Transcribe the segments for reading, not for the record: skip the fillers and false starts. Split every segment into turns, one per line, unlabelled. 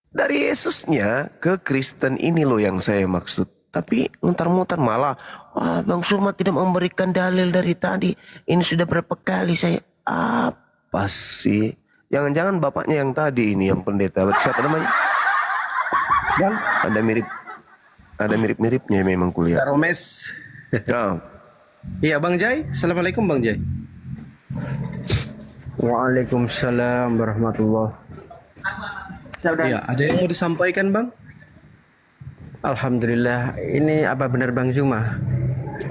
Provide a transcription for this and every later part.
Dari Yesusnya ke Kristen ini loh yang saya maksud. Tapi mutar-mutar malah, wah Bang Suma tidak memberikan dalil dari tadi. Ini sudah berapa kali saya, apa sih? Jangan-jangan bapaknya yang tadi ini, yang pendeta. Siapa namanya?
Dan
Ada mirip, ada mirip-miripnya memang kuliah.
Romes.
Ya,
Iya Bang Jai. Assalamualaikum Bang Jai.
Waalaikumsalam warahmatullahi.
Iya, ada yang mau disampaikan Bang?
Alhamdulillah. Ini apa benar Bang Zuma?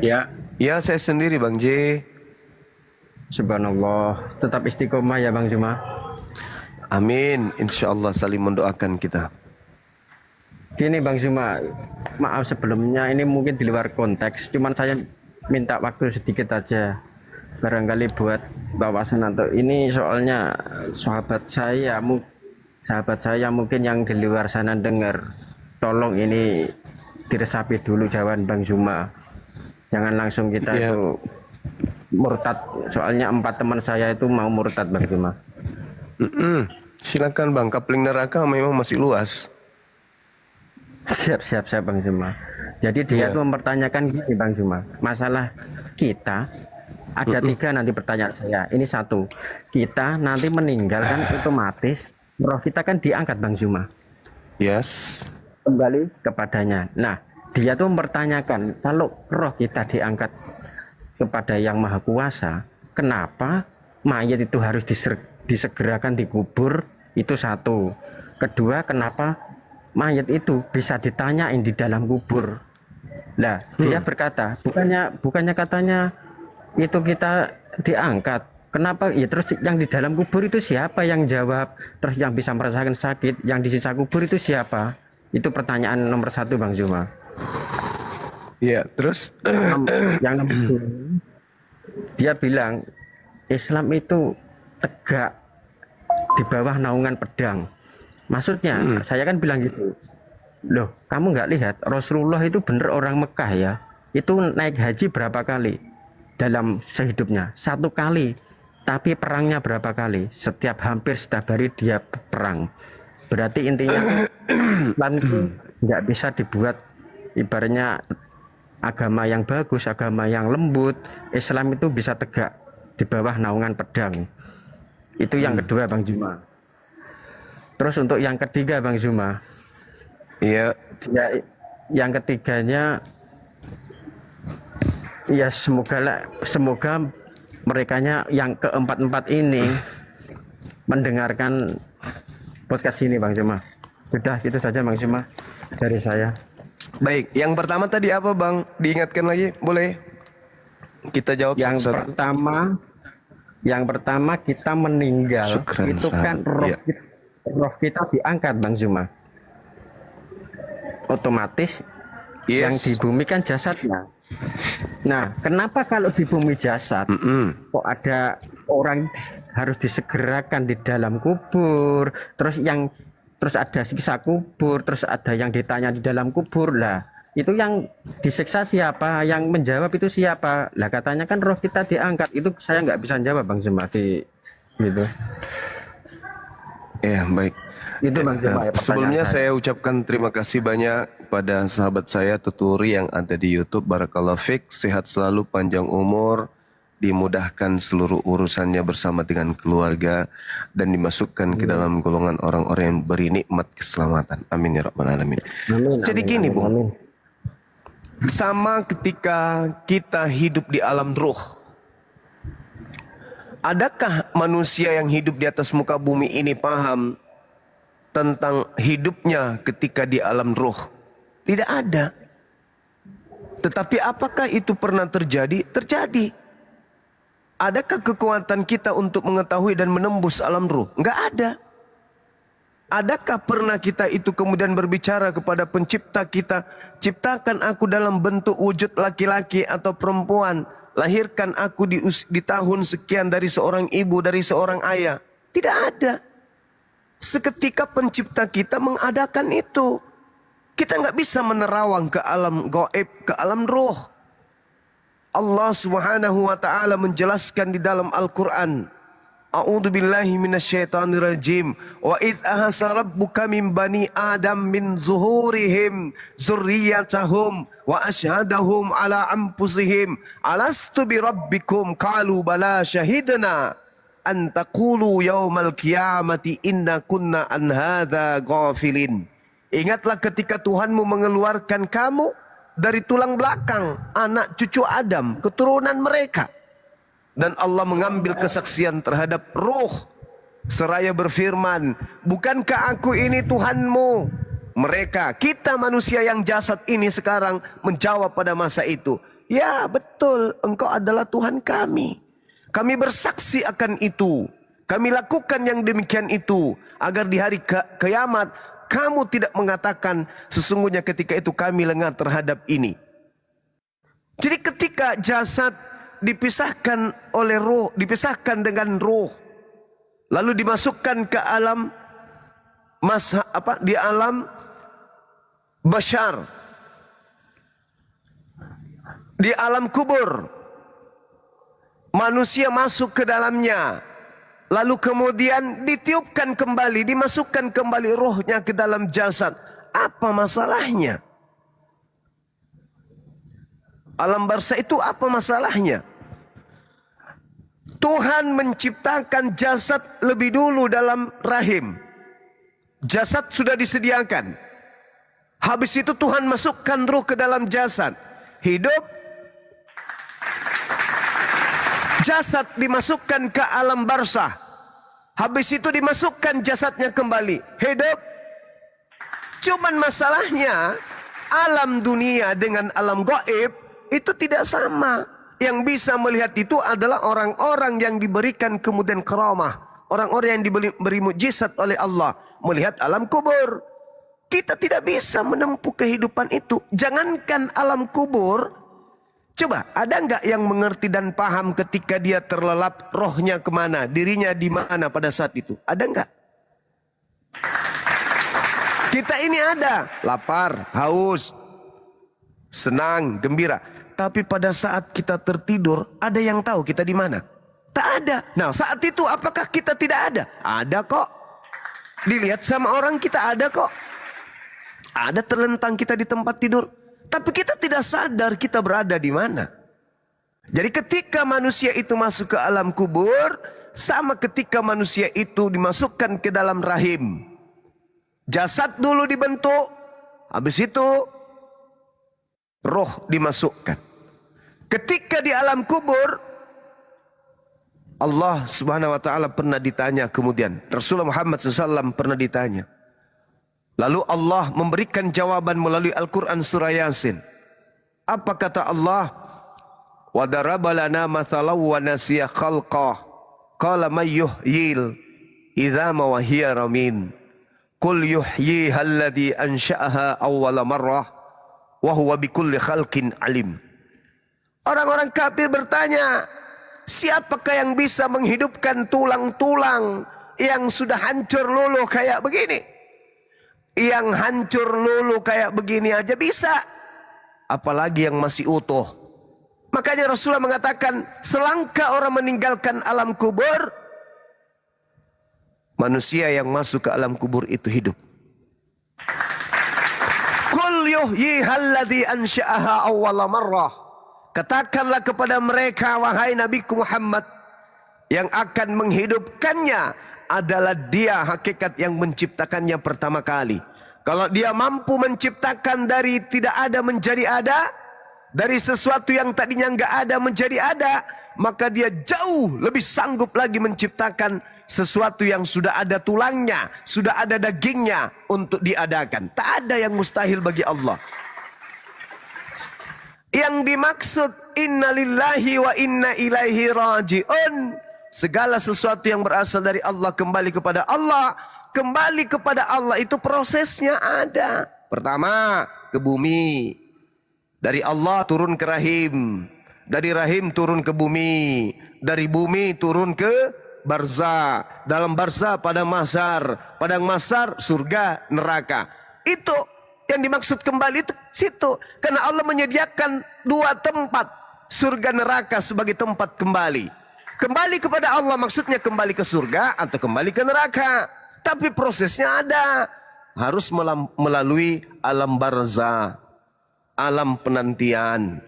Ya.
ya saya sendiri Bang J.
Subhanallah. Tetap istiqomah ya Bang Zuma.
Amin. Insya Allah saling mendoakan kita.
Gini Bang Zuma, maaf sebelumnya ini mungkin di luar konteks. Cuman saya minta waktu sedikit aja. Barangkali buat wawasan atau ini soalnya sahabat saya mungkin yang di luar sana dengar. Tolong ini diresapi dulu jawaban Bang Zuma. Jangan langsung kita
Ya.
itu murtad. Soalnya 4 teman saya itu mau murtad Bang Zuma.
Silakan Bang, kapling neraka memang masih luas.
Siap Bang Zuma. Jadi dia tuh mempertanyakan gini Bang Zuma. Masalah kita ada 3 nanti pertanyaan saya. Ini 1. Kita nanti meninggal kan otomatis roh kita kan diangkat Bang Zuma.
Yes.
Kembali kepadanya. Nah, dia tuh mempertanyakan kalau roh kita diangkat kepada Yang Maha Kuasa, kenapa mayat itu harus disegerakan dikubur? Itu 1. Kedua, kenapa mayat itu bisa ditanyain di dalam kubur? Lah, dia berkata, bukannya katanya itu kita diangkat. Kenapa? Ya terus yang di dalam kubur itu siapa yang jawab? Terus yang bisa merasakan sakit, yang di sisa kubur itu siapa? Itu pertanyaan nomor 1 Bang Zuma.
Ya, terus
Yang nomor 2, dia bilang Islam itu tegak di bawah naungan pedang. Maksudnya saya kan bilang gitu. Loh, kamu nggak lihat Rasulullah itu bener orang Mekah ya? Itu naik haji berapa kali dalam sehidupnya? 1 kali. Tapi perangnya berapa kali? Hampir setiap hari dia perang. Berarti intinya Islam itu nggak bisa dibuat ibaratnya agama yang bagus, agama yang lembut. Islam itu bisa tegak di bawah naungan pedang. Itu yang kedua Bang Zuma. Terus untuk yang ketiga Bang Zuma,
ya,
yang ketiganya ya semoga merekanya yang keempat ini mendengarkan podcast ini Bang Zuma. Sudah itu saja Bang Zuma dari saya.
baik. Yang pertama tadi apa Bang? Diingatkan lagi, boleh? Kita jawab
Yang
satu-satu.
pertama kita meninggal
Syukran,
itu kan
sahabat. Ya.
roh kita diangkat Bang Zuma. Otomatis yang di
Yes.
bumi kan jasadnya. Nah, kenapa kalau di bumi jasad kok ada orang harus disegerakan di dalam kubur, terus ada siksa kubur, terus ada yang ditanya di dalam kubur lah. Itu yang disiksa siapa? Yang menjawab itu siapa? Lah katanya kan roh kita diangkat. Itu saya nggak bisa jawab Bang Zuma di gitu.
Ya, baik.
Itu Bang Zuma ya,
Sebelumnya
pertanyaan
saya ucapkan terima kasih banyak pada sahabat saya Tuturi yang ada di YouTube. Barakallahu Fik, sehat selalu, panjang umur, dimudahkan seluruh urusannya bersama dengan keluarga dan dimasukkan ke dalam golongan orang-orang yang beri nikmat keselamatan. Amin ya rabbal alamin.
Amin,
Jadi
amin,
gini,
amin,
Bung.
amin.
Sama ketika kita hidup di alam ruh. Adakah manusia yang hidup di atas muka bumi ini paham tentang hidupnya ketika di alam ruh? Tidak ada. Tetapi apakah itu pernah terjadi? Terjadi. Adakah kekuatan kita untuk mengetahui dan menembus alam ruh? Enggak ada. Adakah pernah kita itu kemudian berbicara kepada pencipta kita, ciptakan aku dalam bentuk wujud laki-laki atau perempuan, lahirkan aku di tahun sekian dari seorang ibu, dari seorang ayah? Tidak ada. Seketika pencipta kita mengadakan itu. Kita nggak bisa menerawang ke alam gaib, ke alam roh. Allah Subhanahu wa taala menjelaskan di dalam Al-Qur'an, A'udzu billahi minasyaitonir rajim. Wa iz ahasa rabbuka min bani Adam min zuhurihim dzurriyyatahum wa asyhadahum ala anfusihim alastu bi rabbikum qalu bala syahidna an taqulu yaumal qiyamati inna kunna an hadza ghafilin. Ingatlah ketika Tuhanmu mengeluarkan kamu dari tulang belakang anak cucu Adam, keturunan mereka. Dan Allah mengambil kesaksian terhadap ruh seraya berfirman, bukankah aku ini Tuhanmu? Mereka, kita manusia yang jasad ini sekarang menjawab pada masa itu, ya betul, engkau adalah Tuhan kami. Kami bersaksi akan itu. Kami lakukan yang demikian itu agar di hari kiamat kamu tidak mengatakan sesungguhnya ketika itu kami lengah terhadap ini. Jadi ketika jasad dipisahkan oleh roh, dipisahkan dengan roh, lalu dimasukkan ke alam di alam basyar, di alam kubur, manusia masuk ke dalamnya, lalu kemudian ditiupkan kembali, dimasukkan kembali rohnya ke dalam jasad. Apa masalahnya? Alam barzah itu apa masalahnya? Tuhan menciptakan jasad lebih dulu dalam rahim. Jasad sudah disediakan. Habis itu Tuhan masukkan ruh ke dalam jasad. Hidup. Jasad dimasukkan ke alam barzah. Habis itu dimasukkan jasadnya kembali. Hidup. Cuman masalahnya alam dunia dengan alam gaib itu tidak sama. Yang bisa melihat itu adalah orang-orang yang diberikan kemudian karamah, orang-orang yang diberi mukjizat oleh Allah, melihat alam kubur. Kita tidak bisa menempuh kehidupan itu. Jangankan alam kubur, coba ada nggak yang mengerti dan paham ketika dia terlelap rohnya kemana, dirinya di mana pada saat itu? Ada nggak? Kita ini ada lapar, haus, senang, gembira. Tapi pada saat kita tertidur, ada yang tahu kita di mana? Tak ada. Nah, saat itu apakah kita tidak ada? Ada kok. Dilihat sama orang kita ada kok. Ada terlentang kita di tempat tidur. Tapi kita tidak sadar kita berada di mana. Jadi ketika manusia itu masuk ke alam kubur, sama ketika manusia itu dimasukkan ke dalam rahim. Jasad dulu dibentuk, habis itu roh dimasukkan. Ketika di alam kubur, Allah subhanahu wa ta'ala pernah ditanya kemudian. Rasulullah Muhammad SAW pernah ditanya. Lalu Allah memberikan jawaban melalui Al-Quran surah Yasin. Apa kata Allah? Wa daraba lana mathalan wa nasiya khalqah. Qala may yuhyil idhama wa hiya ramin. Qul yuhyiha alladhi ansha'aha awwala marrah. Wa huwa bikulli khalqin alim. Orang-orang kafir bertanya, siapakah yang bisa menghidupkan tulang-tulang yang sudah hancur luluh kayak begini? Yang hancur luluh kayak begini aja bisa, apalagi yang masih utuh. Makanya Rasulullah mengatakan, selangkah orang meninggalkan alam kubur, manusia yang masuk ke alam kubur itu hidup. Qul yuhyiha alladhi ansha'aha awwala marrah. Katakanlah kepada mereka, wahai Nabi Muhammad, yang akan menghidupkannya adalah dia hakikat yang menciptakannya pertama kali. Kalau dia mampu menciptakan dari tidak ada menjadi ada, dari sesuatu yang tadinya nggak ada menjadi ada, maka dia jauh lebih sanggup lagi menciptakan sesuatu yang sudah ada tulangnya, sudah ada dagingnya untuk diadakan. Tak ada yang mustahil bagi Allah. Yang dimaksud innalillahi wa inna ilaihi raji'un, segala sesuatu yang berasal dari Allah kembali kepada Allah. Kembali kepada Allah itu prosesnya ada. Pertama ke bumi, dari Allah turun ke rahim, dari rahim turun ke bumi, dari bumi turun ke barzah, dalam barzah padang mahsyar, padang mahsyar surga neraka. Itu yang dimaksud kembali itu situ. Karena Allah menyediakan dua tempat, surga neraka sebagai tempat kembali. Kembali kepada Allah maksudnya kembali ke surga atau kembali ke neraka. Tapi prosesnya ada. Harus melalui alam barzah, alam penantian.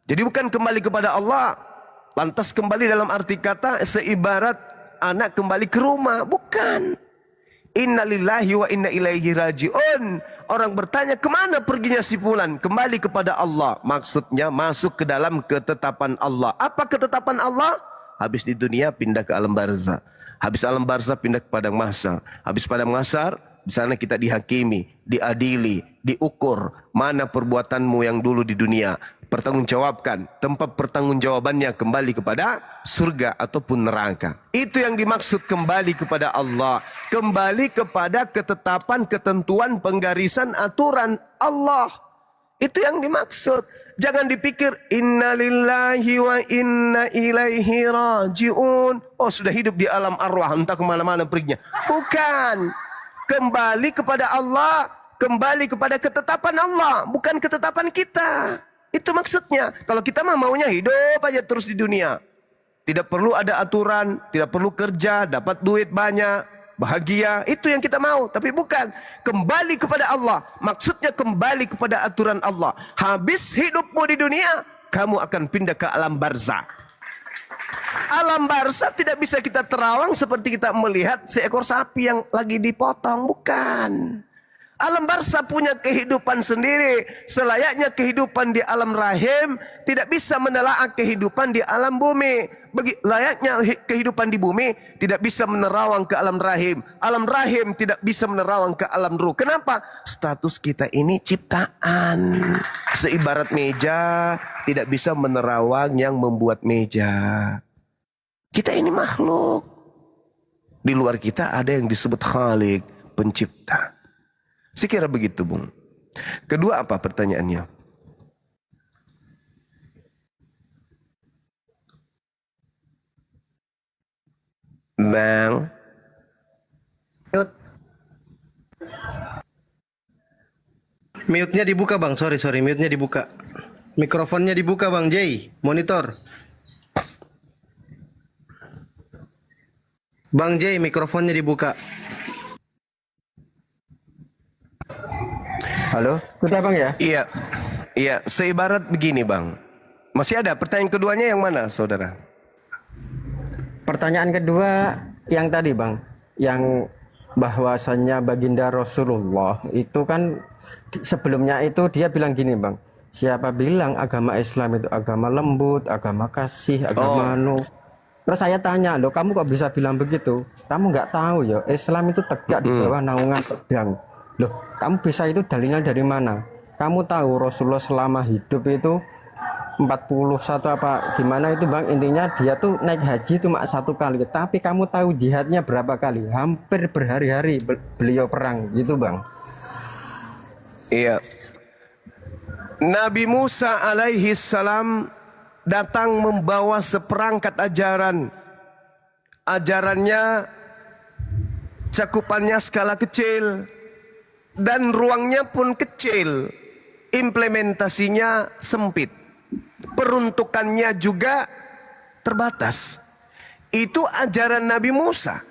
Jadi bukan kembali kepada Allah, lantas kembali dalam arti kata seibarat anak kembali ke rumah. Bukan. Innalillahi wa inna ilaihi raji'un. Orang bertanya, kemana perginya si fulan? Kembali kepada Allah. Maksudnya masuk ke dalam ketetapan Allah. Apa ketetapan Allah? Habis di dunia pindah ke alam barzah. Habis alam barzah pindah ke padang mahsyar. Habis padang mahsyar, di sana kita dihakimi, diadili, diukur mana perbuatanmu yang dulu di dunia. Pertanggungjawabkan, tempat pertanggungjawabannya kembali kepada surga ataupun neraka. Itu yang dimaksud kembali kepada Allah. Kembali kepada ketetapan, ketentuan, penggarisan, aturan Allah. Itu yang dimaksud. Jangan dipikir inna lillahi wa inna ilaihi raji'un. Oh, sudah hidup di alam arwah, entah kemana-mana perginya. Bukan. Kembali kepada Allah, kembali kepada ketetapan Allah, bukan ketetapan kita. Itu maksudnya. Kalau kita maunya hidup aja terus di dunia. Tidak perlu ada aturan, tidak perlu kerja, dapat duit banyak, bahagia. Itu yang kita mau. Tapi bukan. Kembali kepada Allah. Maksudnya kembali kepada aturan Allah. Habis hidupmu di dunia, kamu akan pindah ke alam barzah. Alam barzah tidak bisa kita terawang seperti kita melihat seekor sapi yang lagi dipotong. Bukan. Alam barzah punya kehidupan sendiri. Selayaknya kehidupan di alam rahim tidak bisa menelaah kehidupan di alam bumi. Layaknya kehidupan di bumi tidak bisa menerawang ke alam rahim. Alam rahim tidak bisa menerawang ke alam ruh. Kenapa? Status kita ini ciptaan. Seibarat meja tidak bisa menerawang yang membuat meja. Kita ini makhluk. Di luar kita ada yang disebut Khalik, pencipta. Sekira begitu, Bung. Kedua apa pertanyaannya? Bang.
Mute-nya dibuka, Bang. Sorry, mute-nya dibuka. Mikrofonnya dibuka, Bang Jay. Monitor. Bang Jay, mikrofonnya dibuka.
Halo, sudah Bang ya?
Iya, iya. Seibarat begini, Bang. Masih ada pertanyaan keduanya yang mana, saudara?
Pertanyaan kedua yang tadi Bang, yang bahwasannya baginda Rasulullah itu kan sebelumnya itu dia bilang gini Bang, siapa bilang agama Islam itu agama lembut, agama kasih, agama Terus saya tanya, loh kamu kok bisa bilang begitu? Kamu nggak tahu ya, Islam itu tegak di bawah naungan pedang. Loh, kamu bisa itu dalilnya dari mana? Kamu tahu Rasulullah selama hidup itu 41 apa gimana itu Bang, intinya dia tuh naik haji cuma 1 kali, tapi kamu tahu jihadnya berapa kali? Hampir berhari-hari beliau perang gitu Bang.
Iya. Nabi Musa alaihi salam datang membawa seperangkat ajaran. Ajarannya cakupannya skala kecil dan ruangnya pun kecil. Implementasinya sempit. Peruntukannya juga terbatas. Itu ajaran Nabi Musa.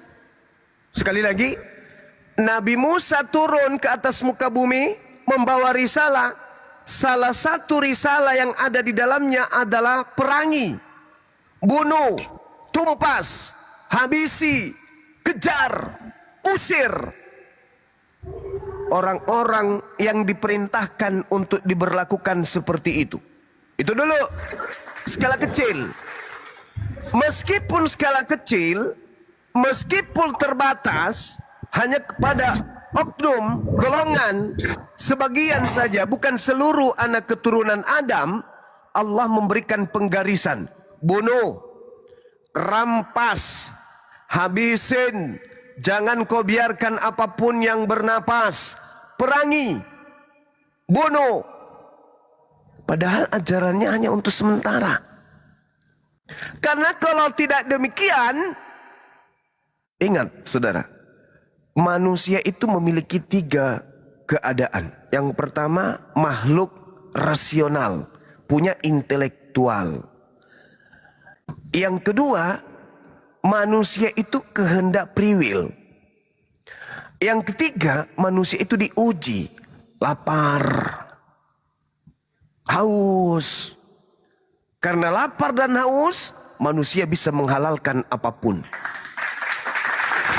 Sekali lagi, Nabi Musa turun ke atas muka bumi membawa risalah. Salah satu risalah yang ada di dalamnya adalah perangi, bunuh, tumpas, habisi, kejar, usir orang-orang yang diperintahkan untuk diberlakukan seperti itu. Itu dulu skala kecil. Meskipun skala kecil, meskipun terbatas hanya kepada oknum, golongan, sebagian saja, bukan seluruh anak keturunan Adam, Allah memberikan penggarisan. Bunuh, rampas, habisin, jangan kau biarkan apapun yang bernapas, perangi, bunuh. Padahal ajarannya hanya untuk sementara. Karena kalau tidak demikian, ingat saudara, manusia itu memiliki 3 keadaan. Yang pertama, makhluk rasional, punya intelektual. Yang kedua, manusia itu kehendak free will. Yang ketiga, manusia itu diuji. Lapar, haus. Karena lapar dan haus, manusia bisa menghalalkan apapun.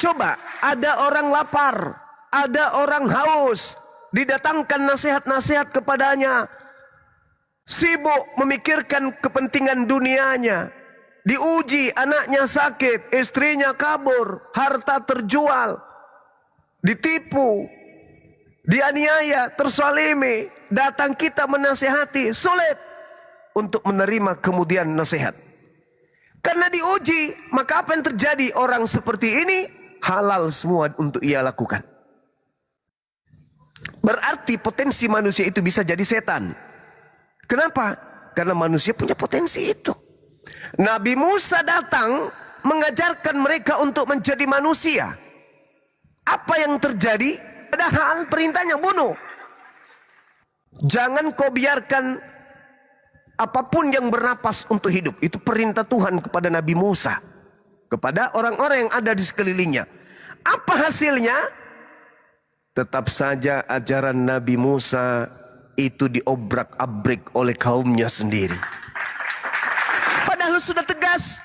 Coba, ada orang lapar, ada orang haus. Didatangkan nasihat-nasihat kepadanya. Sibuk memikirkan kepentingan dunianya. Diuji, anaknya sakit, istrinya kabur, harta terjual, ditipu, dianiaya, tersalimi. Datang kita menasihati, sulit untuk menerima kemudian nasihat. Karena diuji, maka apa yang terjadi? Orang seperti ini halal semua untuk ia lakukan. Berarti potensi manusia itu bisa jadi setan. Kenapa? Karena manusia punya potensi itu. Nabi Musa datang mengajarkan mereka untuk menjadi manusia. Apa yang terjadi? Padahal perintahnya bunuh. Jangan kau biarkan apapun yang bernapas untuk hidup. Itu perintah Tuhan kepada Nabi Musa, kepada orang-orang yang ada di sekelilingnya. Apa hasilnya? Tetap saja ajaran Nabi Musa itu diobrak-abrik oleh kaumnya sendiri. Padahal sudah tegas,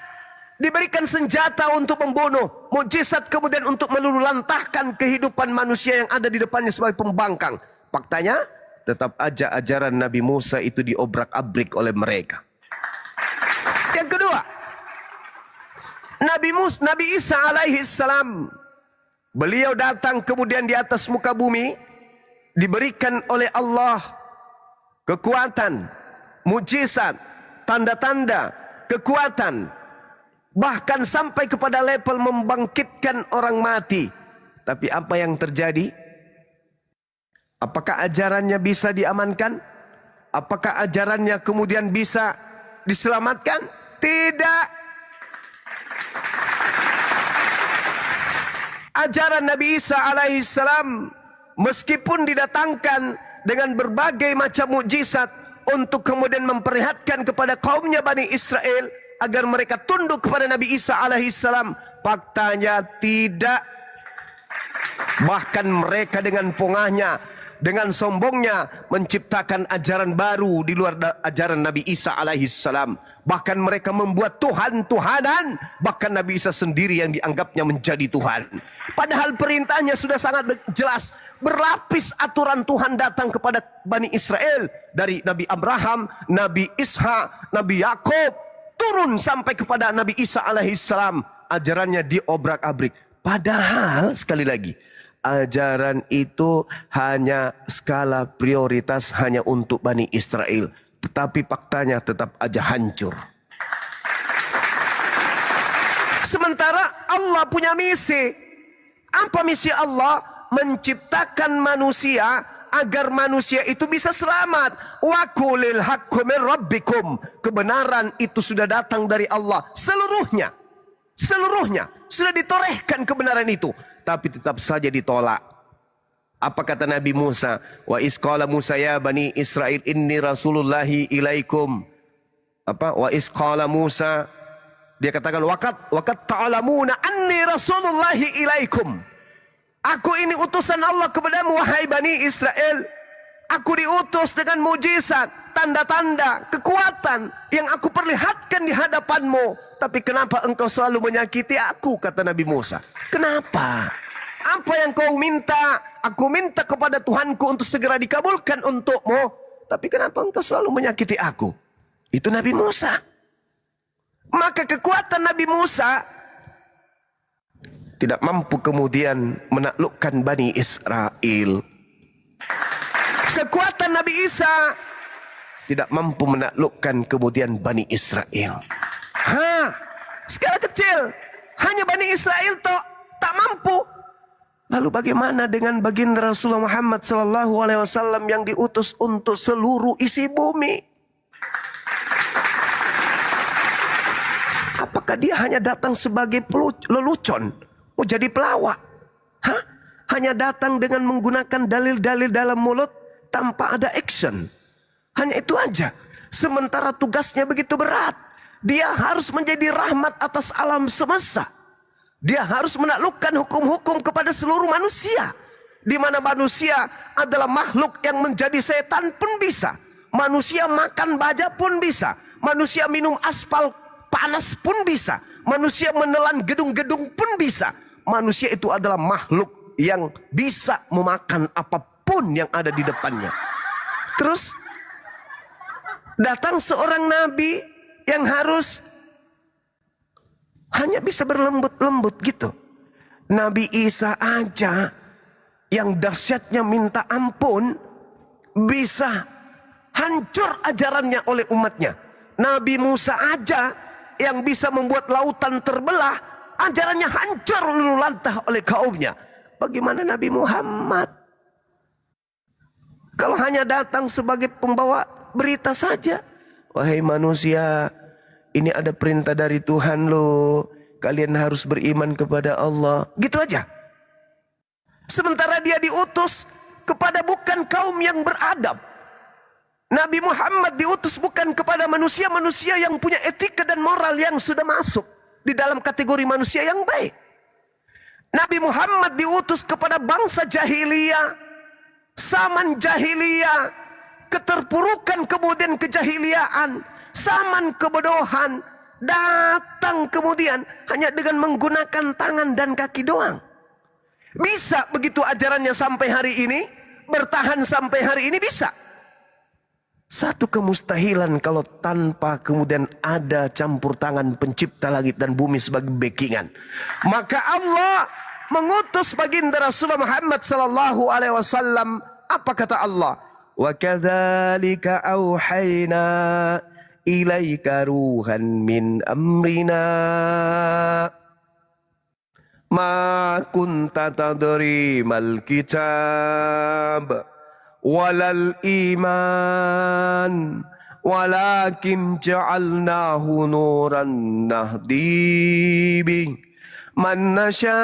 diberikan senjata untuk membunuh, mukjizat kemudian untuk meluluhlantahkan kehidupan manusia yang ada di depannya sebagai pembangkang. Faktanya, tetap aja ajaran Nabi Musa itu diobrak-abrik oleh mereka. Yang kedua, Nabi Isa alaihi salam, beliau datang kemudian di atas muka bumi, diberikan oleh Allah kekuatan, mukjizat, tanda-tanda, kekuatan, bahkan sampai kepada level membangkitkan orang mati. Tapi apa yang terjadi? Apakah ajarannya bisa diamankan? Apakah ajarannya kemudian bisa diselamatkan? Tidak. Ajaran Nabi Isa alaihissalam meskipun didatangkan dengan berbagai macam mukjizat untuk kemudian memperlihatkan kepada kaumnya Bani Israel agar mereka tunduk kepada Nabi Isa alaihissalam, faktanya tidak. Bahkan mereka dengan pongahnya, dengan sombongnya menciptakan ajaran baru di luar ajaran Nabi Isa alaihissalam. Bahkan mereka membuat Tuhan-Tuhanan. Bahkan Nabi Isa sendiri yang dianggapnya menjadi Tuhan. Padahal perintahnya sudah sangat jelas. Berlapis aturan Tuhan datang kepada Bani Israel. Dari Nabi Abraham, Nabi Ishak, Nabi Yakub, turun sampai kepada Nabi Isa alaihissalam. Ajarannya diobrak-abrik. Padahal sekali lagi, ajaran itu hanya skala prioritas hanya untuk Bani Israel. Tetapi faktanya tetap aja hancur. Sementara Allah punya misi. Apa misi Allah? Menciptakan manusia agar manusia itu bisa selamat. Wa qulil haqqu min rabbikum. Kebenaran itu sudah datang dari Allah. Seluruhnya. Seluruhnya. Sudah ditorehkan kebenaran itu. Tapi tetap saja ditolak. Apa kata Nabi Musa? Wa isqala Musa ya Bani Israel inni rasulullahi ilaikum. Apa? Wa isqala Musa. Dia katakan waqad ta'lamuna anni rasulullahi ilaikum. Aku ini utusan Allah kepadamu wahai Bani Israel. Aku diutus dengan mujizat, tanda-tanda, kekuatan yang aku perlihatkan di hadapanmu. Tapi kenapa engkau selalu menyakiti aku? Kata Nabi Musa. Kenapa? Apa yang kau minta? Aku minta kepada Tuhanku untuk segera dikabulkan untukmu. Tapi kenapa engkau selalu menyakiti aku? Itu Nabi Musa. Maka kekuatan Nabi Musa tidak mampu kemudian menaklukkan Bani Israel. Kekuatan Nabi Isa tidak mampu menaklukkan kemudian Bani Israel. Skala kecil. Hanya Bani Israel tak mampu. Lalu bagaimana dengan baginda Rasulullah Muhammad SAW yang diutus untuk seluruh isi bumi? Apakah dia hanya datang sebagai lelucon? Mau jadi pelawak? Hanya datang dengan menggunakan dalil-dalil dalam mulut tanpa ada action. Hanya itu aja. Sementara tugasnya begitu berat. Dia harus menjadi rahmat atas alam semesta. Dia harus menaklukkan hukum-hukum kepada seluruh manusia. Di mana manusia adalah makhluk yang menjadi setan pun bisa. Manusia makan baja pun bisa. Manusia minum aspal panas pun bisa. Manusia menelan gedung-gedung pun bisa. Manusia itu adalah makhluk yang bisa memakan apapun yang ada di depannya. Terus datang seorang nabi yang harus hanya bisa berlembut-lembut gitu. Nabi Isa aja yang dahsyatnya minta ampun bisa hancur ajarannya oleh umatnya. Nabi Musa aja yang bisa membuat lautan terbelah, ajarannya hancur lulu lantah oleh kaumnya. Bagaimana Nabi Muhammad? Kalau hanya datang sebagai pembawa berita saja. Wahai manusia, ini ada perintah dari Tuhan loh. Kalian harus beriman kepada Allah. Gitu aja. Sementara dia diutus kepada bukan kaum yang beradab. Nabi Muhammad diutus bukan kepada manusia-manusia yang punya etika dan moral yang sudah masuk di dalam kategori manusia yang baik. Nabi Muhammad diutus kepada bangsa jahiliyah, zaman jahiliyah, keterpurukan kemudian kejahiliaan, zaman kebodohan, datang kemudian hanya dengan menggunakan tangan dan kaki doang. Bisa begitu ajarannya sampai hari ini, bertahan sampai hari ini bisa. Satu kemustahilan kalau tanpa kemudian ada campur tangan pencipta langit dan bumi sebagai backingan. Maka Allah mengutus baginda Rasulullah Muhammad sallallahu alaihi wasallam. Apa kata Allah? Wa kadzalika auhayna ilaika ruhan min amrina ma kunta tadri mal kitab walal iman walakin ja'alnahu nuran nahdi bi man nasha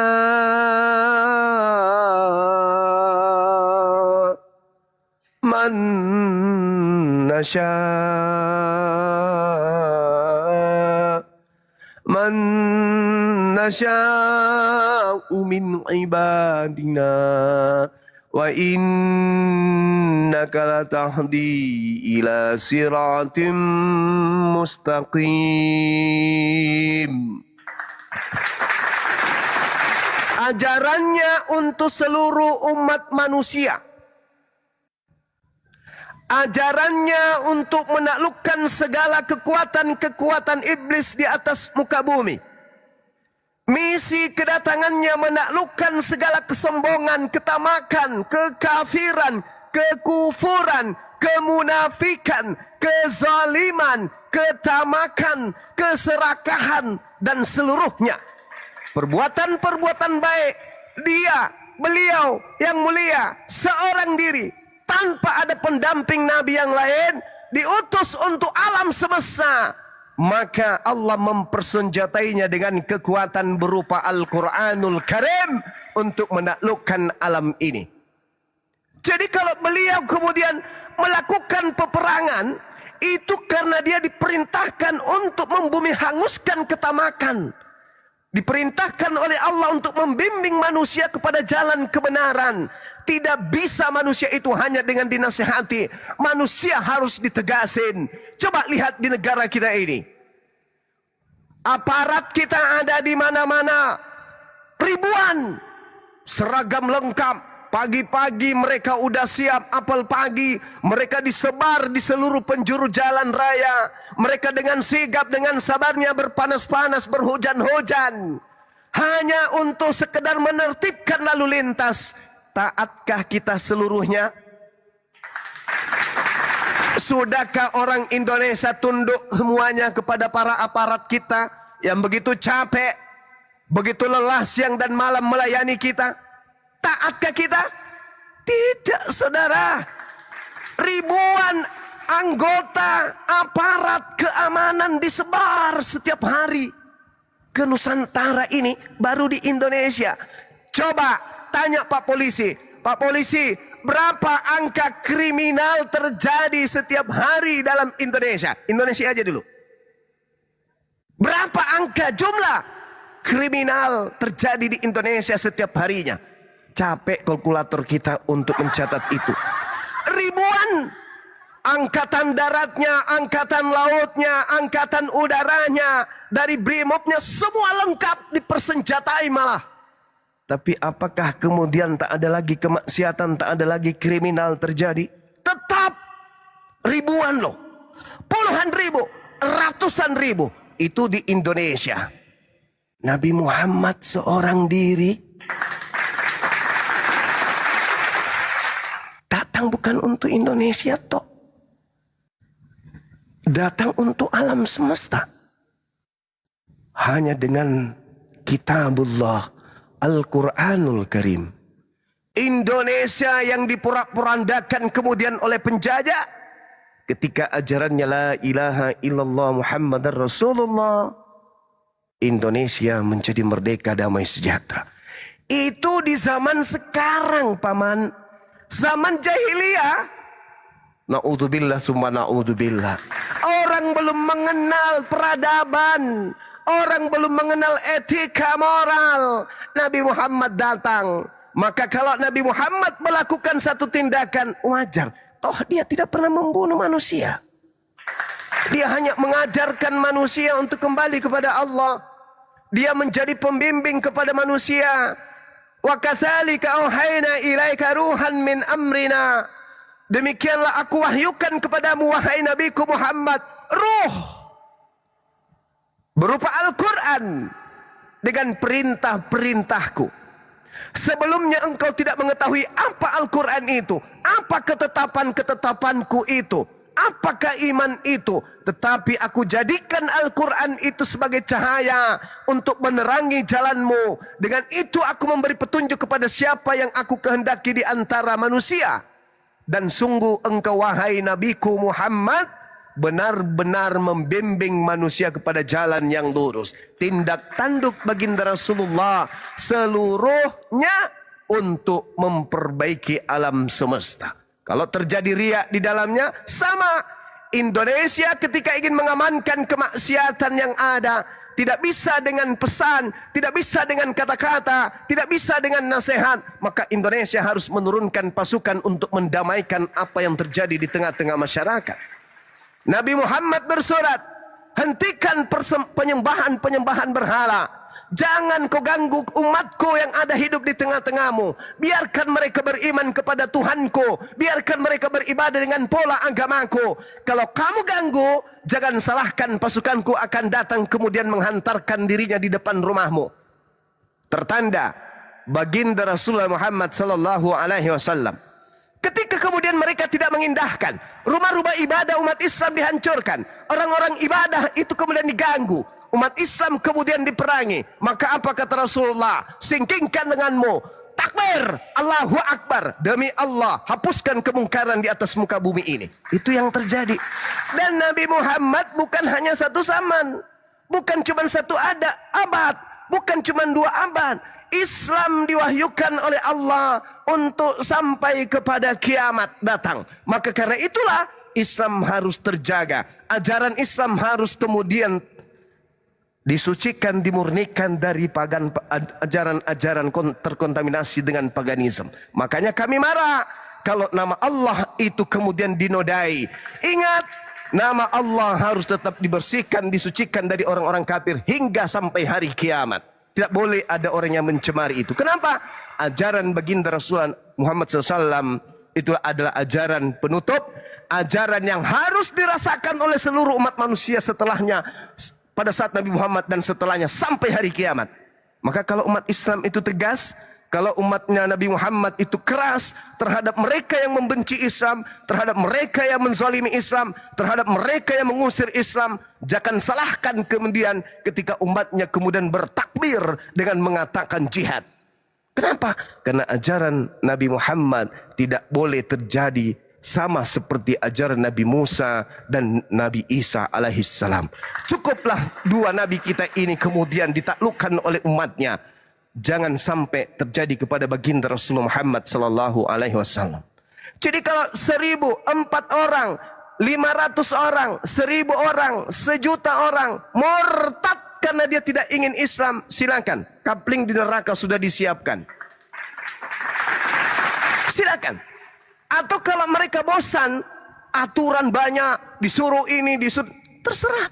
man nasha man nasha'u min ibadina wa innaka latahdi ila siratim mustaqim. Ajarannya untuk seluruh umat manusia. Ajarannya untuk menaklukkan segala kekuatan-kekuatan iblis di atas muka bumi. Misi kedatangannya menaklukkan segala kesombongan, ketamakan, kekafiran, kekufuran, kemunafikan, kezaliman, ketamakan, keserakahan, dan seluruhnya. Perbuatan-perbuatan baik, beliau yang mulia, seorang diri, tanpa ada pendamping Nabi yang lain, diutus untuk alam semesta. Maka Allah mempersenjatainya dengan kekuatan berupa Al-Quranul Karim untuk menaklukkan alam ini. Jadi kalau beliau kemudian melakukan peperangan, itu karena dia diperintahkan untuk membumi hanguskan ketamakan. Diperintahkan oleh Allah untuk membimbing manusia kepada jalan kebenaran. Tidak bisa manusia itu hanya dengan dinasihati. Manusia harus ditegasin. Coba lihat di negara kita ini. Aparat kita ada di mana-mana. Ribuan. Seragam lengkap. Pagi-pagi mereka udah siap apel pagi. Mereka disebar di seluruh penjuru jalan raya. Mereka dengan sigap, dengan sabarnya berpanas-panas, berhujan-hujan. Hanya untuk sekedar menertibkan lalu lintas. Taatkah kita seluruhnya? Sudahkah orang Indonesia tunduk semuanya kepada para aparat kita yang begitu capek, begitu lelah siang dan malam melayani kita? Taatkah kita? Tidak, saudara. Ribuan anggota aparat keamanan disebar setiap hari ke Nusantara ini, baru di Indonesia. Coba tanya Pak Polisi, Pak Polisi, berapa angka kriminal terjadi setiap hari dalam Indonesia? Indonesia aja dulu. Berapa angka jumlah kriminal terjadi di Indonesia setiap harinya? Capek kalkulator kita untuk mencatat itu. Ribuan. Angkatan daratnya, angkatan lautnya, angkatan udaranya, dari brimobnya, semua lengkap dipersenjatai malah. Tapi apakah kemudian tak ada lagi kemaksiatan, tak ada lagi kriminal terjadi? Tetap ribuan loh. Puluhan ribu, ratusan ribu. Itu di Indonesia. Nabi Muhammad seorang diri datang bukan untuk Indonesia toh. Datang untuk alam semesta. Hanya dengan kitabullah Al-Quranul Karim. Indonesia yang diporak-porandakan kemudian oleh penjajah. Ketika ajarannya la ilaha illallah Muhammadar Rasulullah. Indonesia menjadi merdeka, damai, sejahtera. Itu di zaman sekarang, Paman. Zaman jahiliyah. Na'udzubillah summa na'udzubillah. Orang belum mengenal peradaban. Orang belum mengenal etika moral. Nabi Muhammad datang. Maka kalau Nabi Muhammad melakukan satu tindakan, wajar. Toh dia tidak pernah membunuh manusia. Dia hanya mengajarkan manusia untuk kembali kepada Allah. Dia menjadi pembimbing kepada manusia. Wa katsalika auhayna ilaika ruhan min amrina. Demikianlah aku wahyukan kepadamu wahai Nabiku Muhammad, ruh berupa Al-Quran dengan perintah-perintahku. Sebelumnya engkau tidak mengetahui apa Al-Quran itu, apa ketetapan-ketetapanku itu, apakah iman itu. Tetapi aku jadikan Al-Quran itu sebagai cahaya untuk menerangi jalanmu. Dengan itu aku memberi petunjuk kepada siapa yang aku kehendaki di antara manusia. Dan sungguh engkau wahai Nabiku Muhammad benar-benar membimbing manusia kepada jalan yang lurus. Tindak tanduk baginda Rasulullah seluruhnya untuk memperbaiki alam semesta. Kalau terjadi riya di dalamnya, sama. Indonesia ketika ingin mengamankan kemaksiatan yang ada, tidak bisa dengan pesan, tidak bisa dengan kata-kata, tidak bisa dengan nasihat. Maka Indonesia harus menurunkan pasukan untuk mendamaikan apa yang terjadi di tengah-tengah masyarakat. Nabi Muhammad bersurat, hentikan penyembahan-penyembahan berhala. Jangan kau ganggu umatku yang ada hidup di tengah-tengahmu. Biarkan mereka beriman kepada Tuhanku. Biarkan mereka beribadah dengan pola agamaku. Kalau kamu ganggu, jangan salahkan pasukanku akan datang kemudian menghantarkan dirinya di depan rumahmu. Tertanda baginda Rasulullah Muhammad sallallahu alaihi wasallam. Ketika kemudian mereka tidak mengindahkan, rumah-rumah ibadah umat Islam dihancurkan, orang-orang ibadah itu kemudian diganggu, umat Islam kemudian diperangi. Maka apa kata Rasulullah? Singkingkan denganmu, takbir, Allahu Akbar. Demi Allah, hapuskan kemungkaran di atas muka bumi ini. Itu yang terjadi. Dan Nabi Muhammad bukan hanya satu zaman, bukan cuma satu abad, bukan cuma 2 abad. Islam diwahyukan oleh Allah untuk sampai kepada kiamat datang. Maka karena itulah Islam harus terjaga. Ajaran Islam harus kemudian disucikan, dimurnikan dari ajaran-ajaran terkontaminasi dengan paganisme. Makanya kami marah kalau nama Allah itu kemudian dinodai. Ingat, nama Allah harus tetap dibersihkan, disucikan dari orang-orang kafir hingga sampai hari kiamat. Tidak boleh ada orang yang mencemari itu. Kenapa? Ajaran baginda Rasulullah Muhammad SAW itu adalah ajaran penutup, ajaran yang harus dirasakan oleh seluruh umat manusia setelahnya, pada saat Nabi Muhammad dan setelahnya sampai hari kiamat. Maka kalau umat Islam itu tegas, kalau umatnya Nabi Muhammad itu keras terhadap mereka yang membenci Islam, terhadap mereka yang menzalimi Islam, terhadap mereka yang mengusir Islam, jangan salahkan kemudian ketika umatnya kemudian bertakbir dengan mengatakan jihad. Kenapa? Karena ajaran Nabi Muhammad tidak boleh terjadi sama seperti ajaran Nabi Musa dan Nabi Isa alaihissalam. Cukuplah 2 nabi kita ini kemudian ditaklukkan oleh umatnya. Jangan sampai terjadi kepada baginda Rasulullah Muhammad sallallahu alaihi wasallam. Jadi kalau 1004 orang, 500 orang, 1000 orang, 1.000.000 orang murtad karena dia tidak ingin Islam, silakan. Kapling di neraka sudah disiapkan. Silakan. Atau kalau mereka bosan, aturan banyak, disuruh ini, disuruh, terserah.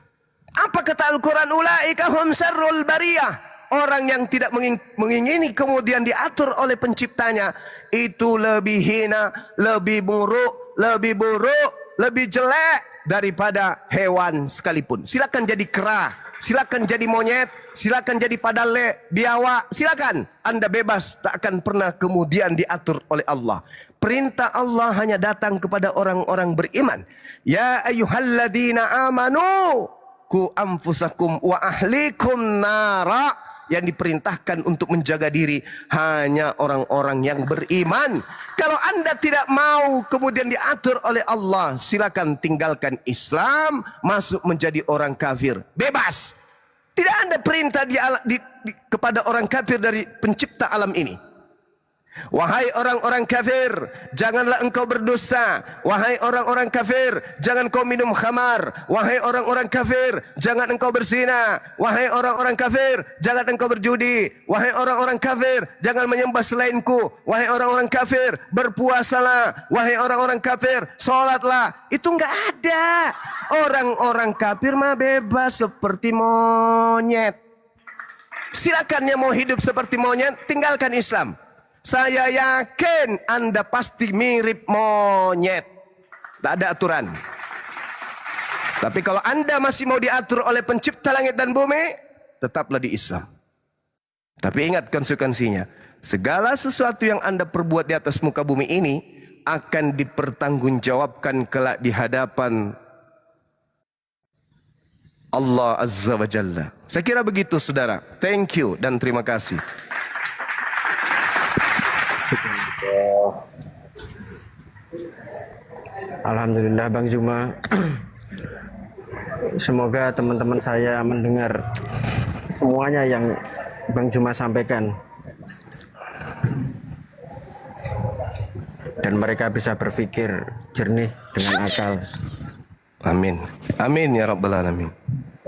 Apa kata Al-Quran? Ulaika hum syarrul bariyah. Orang yang tidak mengingini kemudian diatur oleh penciptanya, itu lebih hina, lebih buruk, lebih jelek daripada hewan sekalipun. Silakan jadi kera, silakan jadi monyet, silakan jadi padale, biawak, silakan. Anda bebas, tak akan pernah kemudian diatur oleh Allah. Perintah Allah hanya datang kepada orang-orang beriman. Ya ayyuhalladzina amanu ku anfusakum wa ahlikum nara. Yang diperintahkan untuk menjaga diri hanya orang-orang yang beriman. Kalau Anda tidak mau kemudian diatur oleh Allah, silakan tinggalkan Islam, masuk menjadi orang kafir. Bebas. Tidak ada perintah kepada orang kafir dari pencipta alam ini. Wahai orang-orang kafir, janganlah engkau berdusta. Wahai orang-orang kafir, jangan kau minum khamar. Wahai orang-orang kafir, jangan engkau berzina. Wahai orang-orang kafir, jangan engkau berjudi. Wahai orang-orang kafir, jangan menyembah selainku. Wahai orang-orang kafir, berpuasalah. Wahai orang-orang kafir, sholatlah. Itu enggak ada. Orang-orang kafir mah bebas seperti monyet. Silakan yang mau hidup seperti monyet, tinggalkan Islam. Saya yakin Anda pasti mirip monyet. Tak ada aturan. Tapi kalau Anda masih mau diatur oleh pencipta langit dan bumi, tetaplah di Islam. Tapi ingat konsekuensinya. Segala sesuatu yang Anda perbuat di atas muka bumi ini akan dipertanggungjawabkan kelak di hadapan Allah Azza wa Jalla. Saya kira begitu, saudara. Thank you dan terima kasih.
Alhamdulillah Bang Juma. Semoga teman-teman saya mendengar semuanya yang Bang Juma sampaikan, dan mereka bisa berpikir jernih dengan akal.
Amin. Amin ya rabbal alamin.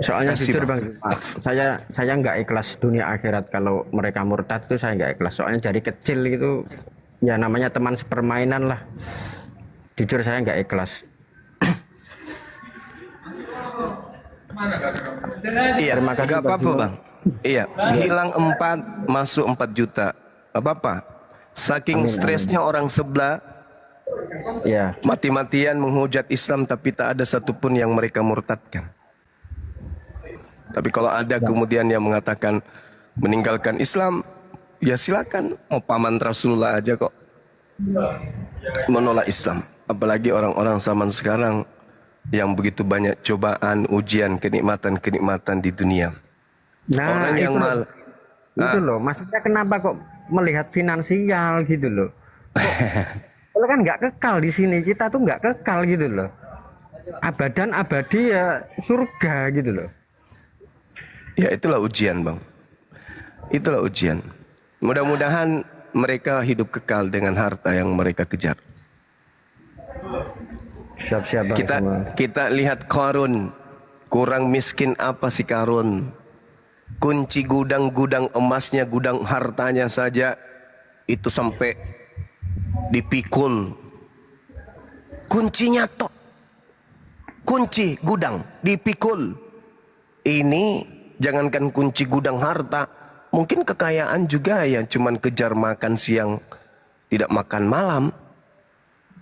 Soalnya
Kasih,
jujur Bang Juma, saya nggak ikhlas dunia akhirat kalau mereka murtad, itu saya nggak ikhlas. Soalnya dari kecil itu ya namanya teman sepermainan lah. Jujur saya nggak ikhlas.
Iya,
Terima kasih,
nggak
Bang
apa-apa
Juma.
bang. Iya, hilang 4, masuk 4 juta. Apa-apa. Saking stresnya orang sebelah,
Ya,
mati-matian menghujat Islam tapi tak ada satupun yang mereka murtadkan. Tapi kalau ada kemudian yang mengatakan meninggalkan Islam, ya silakan. Mau paman Rasulullah aja kok menolak Islam. Apalagi orang-orang zaman sekarang yang begitu banyak cobaan, ujian, kenikmatan-kenikmatan di dunia.
nah
Orang yang
itu loh, maksudnya kenapa kok melihat finansial gitu loh? Kalau kan nggak kekal di sini, kita tuh nggak kekal gitu loh. Abadan abadi ya surga gitu loh.
Ya itulah ujian bang. Itulah ujian. Mudah-mudahan mereka hidup kekal dengan harta yang mereka kejar.
Siap-siap Bang
Kita
Juma.
kita lihat Qarun. Kurang miskin apa sih Qarun? Kunci gudang-gudang emasnya, gudang hartanya saja itu sampai dipikul. Kuncinya tok. Kunci gudang dipikul. Ini jangankan kunci gudang harta, mungkin kekayaan juga yang cuman kejar makan siang, tidak makan malam.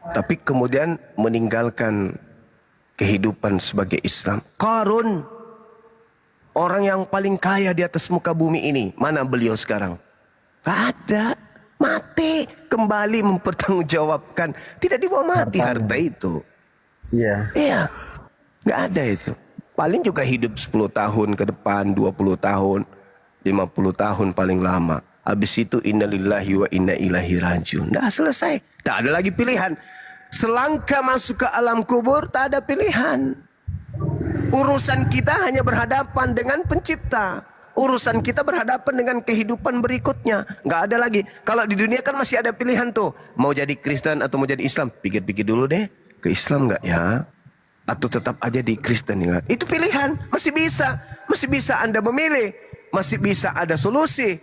Tapi kemudian meninggalkan kehidupan sebagai Islam. Qarun, orang yang paling kaya di atas muka bumi ini, mana beliau sekarang? Gak ada, mati, kembali mempertanggungjawabkan. Tidak dibawa mati harta itu.
Iya.
Iya, gak ada itu. Paling juga hidup 10 tahun ke depan, 20 tahun, 50 tahun paling lama. Habis itu innalillahi wa inna ilaihi rajiun. Dah selesai. Tak ada lagi pilihan. Selangkah masuk ke alam kubur, tak ada pilihan. Urusan kita hanya berhadapan dengan pencipta. Urusan kita berhadapan dengan kehidupan berikutnya. Nggak ada lagi. Kalau di dunia kan masih ada pilihan tuh. Mau jadi Kristen atau mau jadi Islam. Pikir-pikir dulu deh. Ke Islam nggak ya? atau tetap aja di Kristen ya. Itu pilihan, masih bisa Anda memilih, masih bisa ada solusi.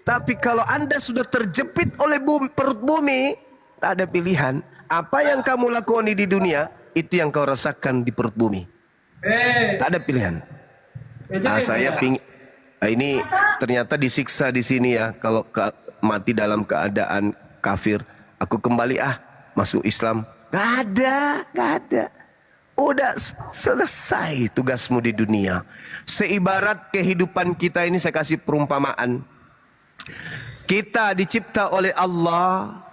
Tapi kalau Anda sudah terjepit oleh perut bumi, tak ada pilihan. Apa yang kamu lakoni di dunia, itu yang kau rasakan di perut bumi. Tak ada pilihan. Ini ternyata disiksa di sini ya. Kalau mati dalam keadaan kafir, aku kembali masuk Islam. Gak ada. Udah selesai tugasmu di dunia. Seibarat kehidupan kita ini, saya kasih perumpamaan. Kita dicipta oleh Allah.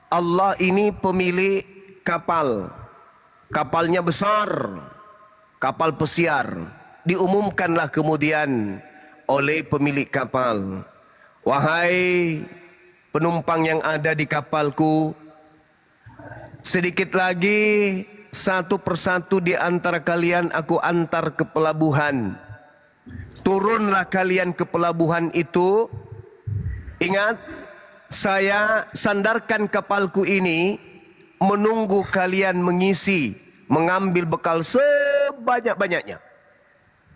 Allah ini pemilik kapal. Kapalnya besar, kapal pesiar. Diumumkanlah kemudian oleh pemilik kapal, wahai penumpang yang ada di kapalku, sedikit lagi satu persatu di antara kalian aku antar ke pelabuhan. Turunlah kalian ke pelabuhan itu. Ingat, saya sandarkan kapalku ini menunggu kalian mengisi, mengambil bekal sebanyak-banyaknya.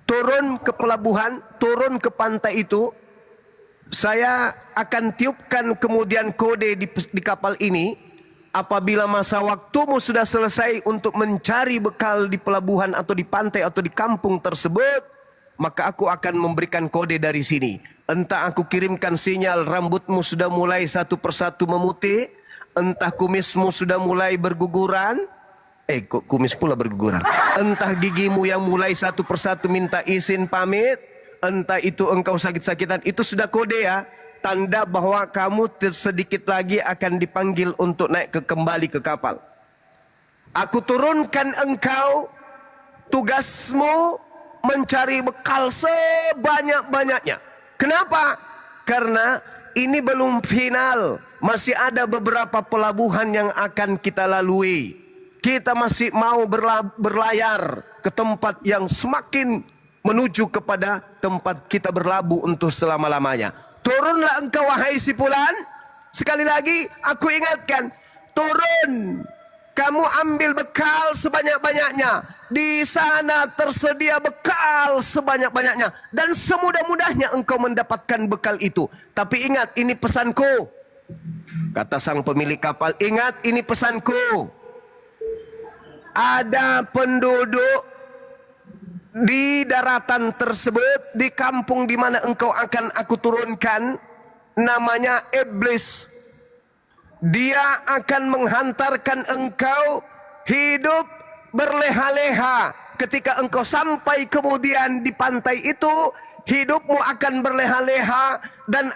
Turun ke pelabuhan, turun ke pantai itu. Saya akan tiupkan kemudian kode di kapal ini. Apabila masa waktumu sudah selesai untuk mencari bekal di pelabuhan atau di pantai atau di kampung tersebut, maka aku akan memberikan kode dari sini. Entah aku kirimkan sinyal rambutmu sudah mulai satu persatu memutih, entah kumismu sudah mulai berguguran. Kok kumis pula berguguran. Entah gigimu yang mulai satu persatu minta izin pamit, entah itu engkau sakit-sakitan, itu sudah kode ya. Tanda bahwa kamu sedikit lagi akan dipanggil untuk naik kembali ke kapal. Aku turunkan engkau, tugasmu mencari bekal sebanyak-banyaknya. Kenapa? Karena ini belum final. Masih ada beberapa pelabuhan yang akan kita lalui. Kita masih mau berlayar ke tempat yang semakin menuju kepada tempat kita berlabuh untuk selama-lamanya. Turunlah engkau wahai si fulan. Sekali lagi aku ingatkan, turun. Kamu ambil bekal sebanyak-banyaknya. Di sana tersedia bekal sebanyak-banyaknya. Dan semudah-mudahnya engkau mendapatkan bekal itu. Tapi ingat, ini pesanku. Kata sang pemilik kapal, ingat ini pesanku. Ada penduduk di daratan tersebut, di kampung di mana engkau akan aku turunkan, namanya iblis. Dia akan menghantarkan engkau hidup berleha-leha. Ketika engkau sampai kemudian di pantai itu, hidupmu akan berleha-leha dan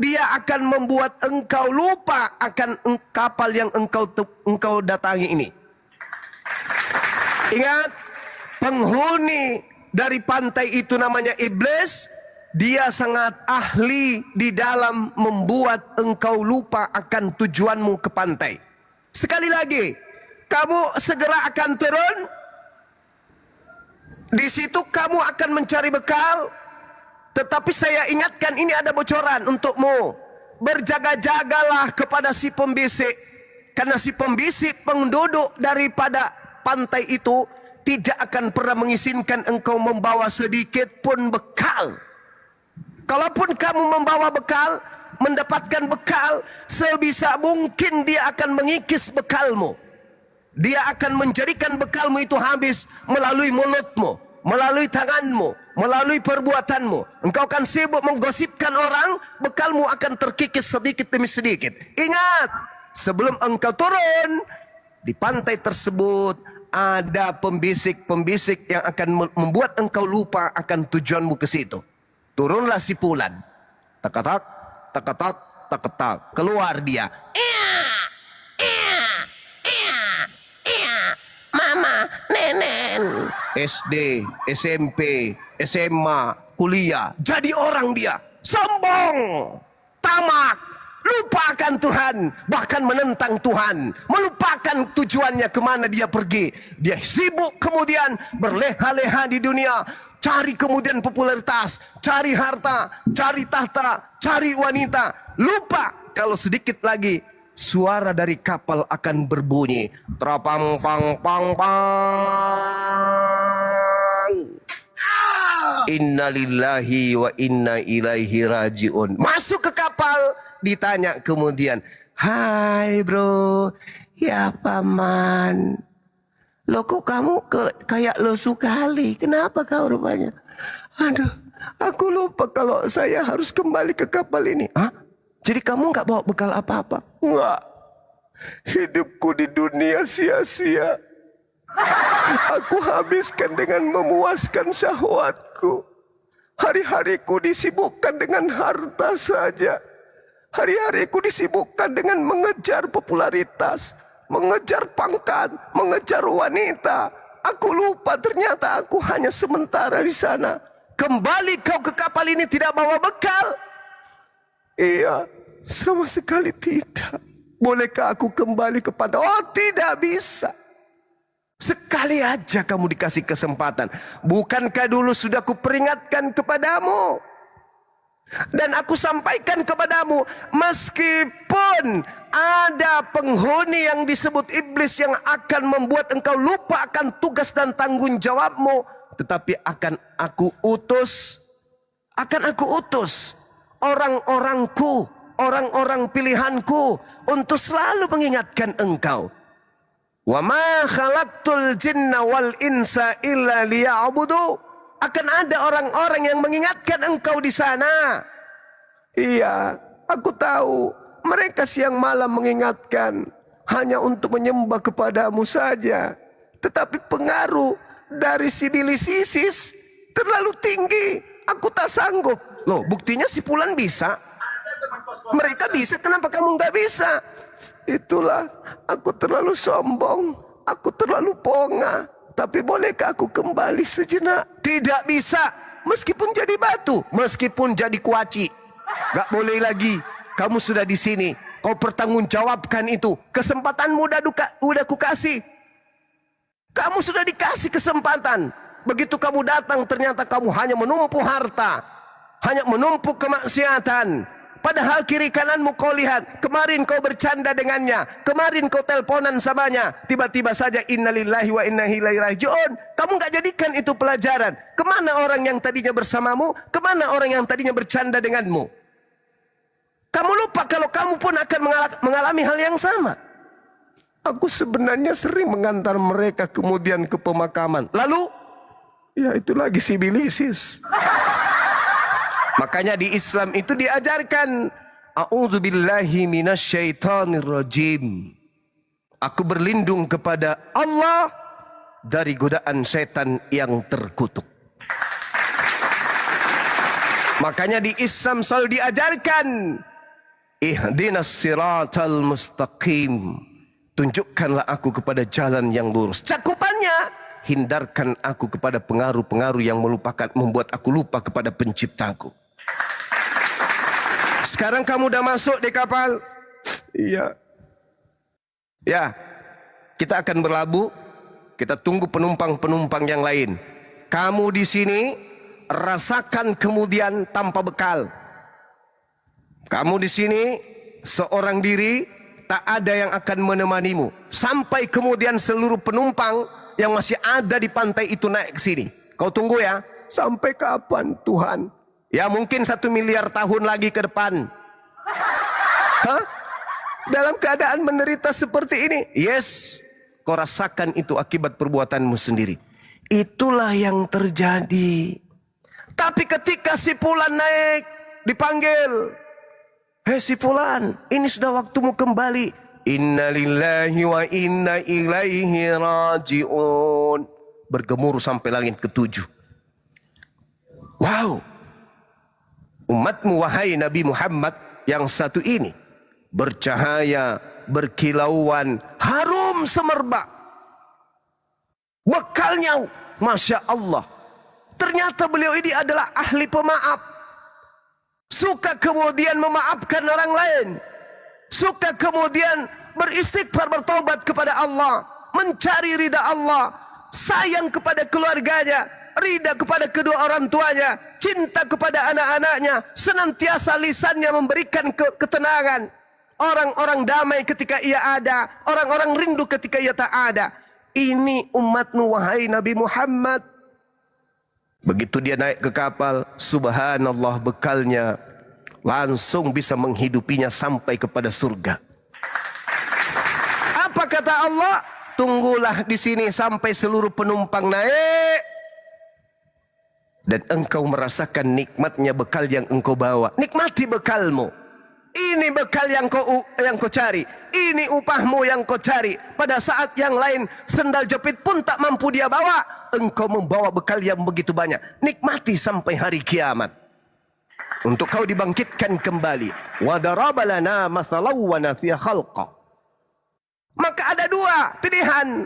dia akan membuat engkau lupa akan kapal yang engkau datangi ini. Ingat, penghuni dari pantai itu namanya iblis. Dia sangat ahli di dalam membuat engkau lupa akan tujuanmu ke pantai. Sekali lagi, kamu segera akan turun. Di situ kamu akan mencari bekal. Tetapi saya ingatkan, ini ada bocoran untukmu. Berjaga-jagalah kepada si pembisik. Karena si pembisik penduduk daripada pantai itu tidak akan pernah mengizinkan engkau membawa sedikit pun bekal. Kalaupun kamu membawa bekal, mendapatkan bekal, sebisa mungkin dia akan mengikis bekalmu. Dia akan menjadikan bekalmu itu habis melalui mulutmu, melalui tanganmu, melalui perbuatanmu. Engkau akan sibuk menggosipkan orang, bekalmu akan terkikis sedikit demi sedikit. Ingat, sebelum engkau turun di pantai tersebut, ada pembisik-pembisik yang akan membuat engkau lupa akan tujuanmu ke situ. Turunlah si fulan. Tak-tak, tak-tak, tak-tak. Keluar dia. Mama, nenek. SD, SMP, SMA, kuliah. Jadi orang dia. Sombong. Tamak. Lupa akan Tuhan. Bahkan menentang Tuhan. Melupakan tujuannya kemana dia pergi. Dia sibuk kemudian berleha-leha di dunia. Cari kemudian popularitas. Cari harta. Cari tahta. Cari wanita. Lupa kalau sedikit lagi suara dari kapal akan berbunyi. Trapang pang pang pang. Inna lillahi wa inna ilaihi rajiun. Masuk ke kapal, ditanya kemudian, "Hai bro, ya paman. Loh kok kamu kayak lesu kali? Kenapa kau rupanya?" "Aduh, aku lupa kalau saya harus kembali ke kapal ini." "Hah? Jadi kamu nggak bawa bekal apa-apa?" "Nggak. Hidupku di dunia sia-sia. Aku habiskan dengan memuaskan syahwatku. Hari-hariku disibukkan dengan harta saja. Hari-hariku disibukkan dengan mengejar popularitas, mengejar pangkat, mengejar wanita. Aku lupa ternyata aku hanya sementara di sana." "Kembali kau ke kapal ini tidak bawa bekal?" "Iya, sama sekali tidak." "Bolehkah aku kembali kepada..." "Oh, tidak bisa. Sekali aja kamu dikasih kesempatan. Bukankah dulu sudah kuperingatkan kepadamu? Dan aku sampaikan kepadamu, meskipun ada penghuni yang disebut iblis yang akan membuat engkau lupa akan tugas dan tanggung jawabmu, tetapi akan aku utus orang-orangku, orang-orang pilihanku untuk selalu mengingatkan engkau. "Wa ma khalaqtul jinna wal insa illa liya'budu." Akan ada orang-orang yang mengingatkan engkau di sana. "Iya, aku tahu. Mereka siang malam mengingatkan hanya untuk menyembah kepadamu saja. Tetapi pengaruh dari sibilisisis terlalu tinggi. Aku tak sanggup." "Loh, buktinya si Fulan bisa. Mereka bisa, kenapa kamu nggak bisa?" "Itulah, aku terlalu sombong. Aku terlalu ponga. Tapi bolehkah aku kembali sejenak?" "Tidak bisa. Meskipun jadi batu, meskipun jadi kuaci, gak boleh lagi. Kamu sudah di sini. Kau pertanggungjawabkan itu. Kesempatanmu udah kukasih. Kamu sudah dikasih kesempatan. Begitu kamu datang, ternyata kamu hanya menumpuk harta, hanya menumpuk kemaksiatan. Padahal kiri kananmu kau lihat. Kemarin kau bercanda dengannya, kemarin kau teleponan samanya. Tiba-tiba saja innalillahi wa inna ilaihi rajiun. Kamu gak jadikan itu pelajaran. Kemana orang yang tadinya bersamamu? Kemana orang yang tadinya bercanda denganmu? Kamu lupa kalau kamu pun akan mengalami hal yang sama. Aku sebenarnya sering mengantar mereka kemudian ke pemakaman. Lalu, ya itu lagi sibilisis. Makanya di Islam itu diajarkan, a'udzubillahi minasyaitonirrajim. Aku berlindung kepada Allah dari godaan setan yang terkutuk. Makanya di Islam selalu diajarkan, ihdinas siratal mustaqim. Tunjukkanlah aku kepada jalan yang lurus. Cakupannya, hindarkan aku kepada pengaruh-pengaruh yang membuat aku lupa kepada penciptaku. Sekarang kamu udah masuk di kapal? Iya. Ya, kita akan berlabuh. Kita tunggu penumpang-penumpang yang lain. Kamu di sini rasakan kemudian tanpa bekal. Kamu di sini seorang diri, tak ada yang akan menemanimu. Sampai kemudian seluruh penumpang yang masih ada di pantai itu naik ke sini. Kau tunggu ya. Sampai kapan Tuhan? Ya mungkin 1 miliar tahun lagi ke depan. Hah? Dalam keadaan menderita seperti ini? Yes. Kau rasakan itu akibat perbuatanmu sendiri. Itulah yang terjadi. Tapi ketika si Fulan naik, dipanggil. "Hei si Fulan, ini sudah waktumu kembali." "Inna lillahi wa inna ilaihi rajiun." Bergemuruh sampai langit ke-7. Wow. Umatmu wahai Nabi Muhammad yang satu ini, bercahaya, berkilauan, harum semerbak. Bekalnya, Masya Allah. Ternyata beliau ini adalah ahli pemaaf. Suka kemudian memaafkan orang lain. Suka kemudian beristighfar, bertobat kepada Allah. Mencari ridha Allah. Sayang kepada keluarganya. Ridha kepada kedua orang tuanya. Cinta kepada anak-anaknya. Senantiasa lisannya memberikan ketenangan. Orang-orang damai ketika ia ada. Orang-orang rindu ketika ia tak ada. Ini umatmu wahai Nabi Muhammad. Begitu dia naik ke kapal, subhanallah bekalnya langsung bisa menghidupinya sampai kepada surga. Apa kata Allah? Tunggulah di sini sampai seluruh penumpang naik. Dan engkau merasakan nikmatnya bekal yang engkau bawa. Nikmati bekalmu. Ini bekal yang kau cari. Ini upahmu yang kau cari. Pada saat yang lain sendal jepit pun tak mampu dia bawa. Engkau membawa bekal yang begitu banyak. Nikmati sampai hari kiamat. Untuk kau dibangkitkan kembali. Wa daraba lana mathalan wa nasiya khalqa. Maka ada dua pilihan.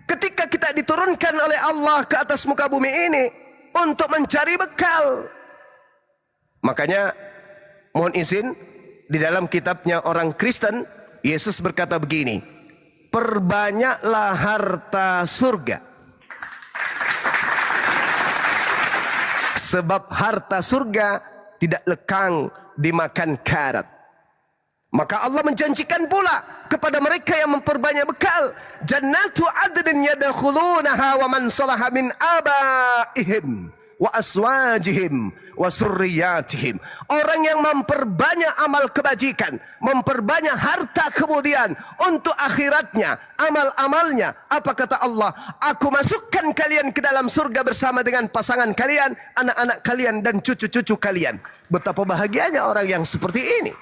Ketika kita diturunkan oleh Allah ke atas muka bumi ini untuk mencari bekal. Makanya mohon izin, di dalam kitabnya orang Kristen, Yesus berkata begini, perbanyaklah harta surga. Sebab harta surga tidak lekang dimakan karat. Maka Allah menjanjikan pula kepada mereka yang memperbanyak bekal, jannatu adnin yadkhulunaha wa man salaha min abaihim wa aswajihim wa surriyatihim. Orang yang memperbanyak amal kebajikan, memperbanyak harta kemudian untuk akhiratnya, amal-amalnya. Apa kata Allah? Aku masukkan kalian ke dalam surga bersama dengan pasangan kalian, anak-anak kalian dan cucu-cucu kalian. Betapa bahagianya orang yang seperti ini.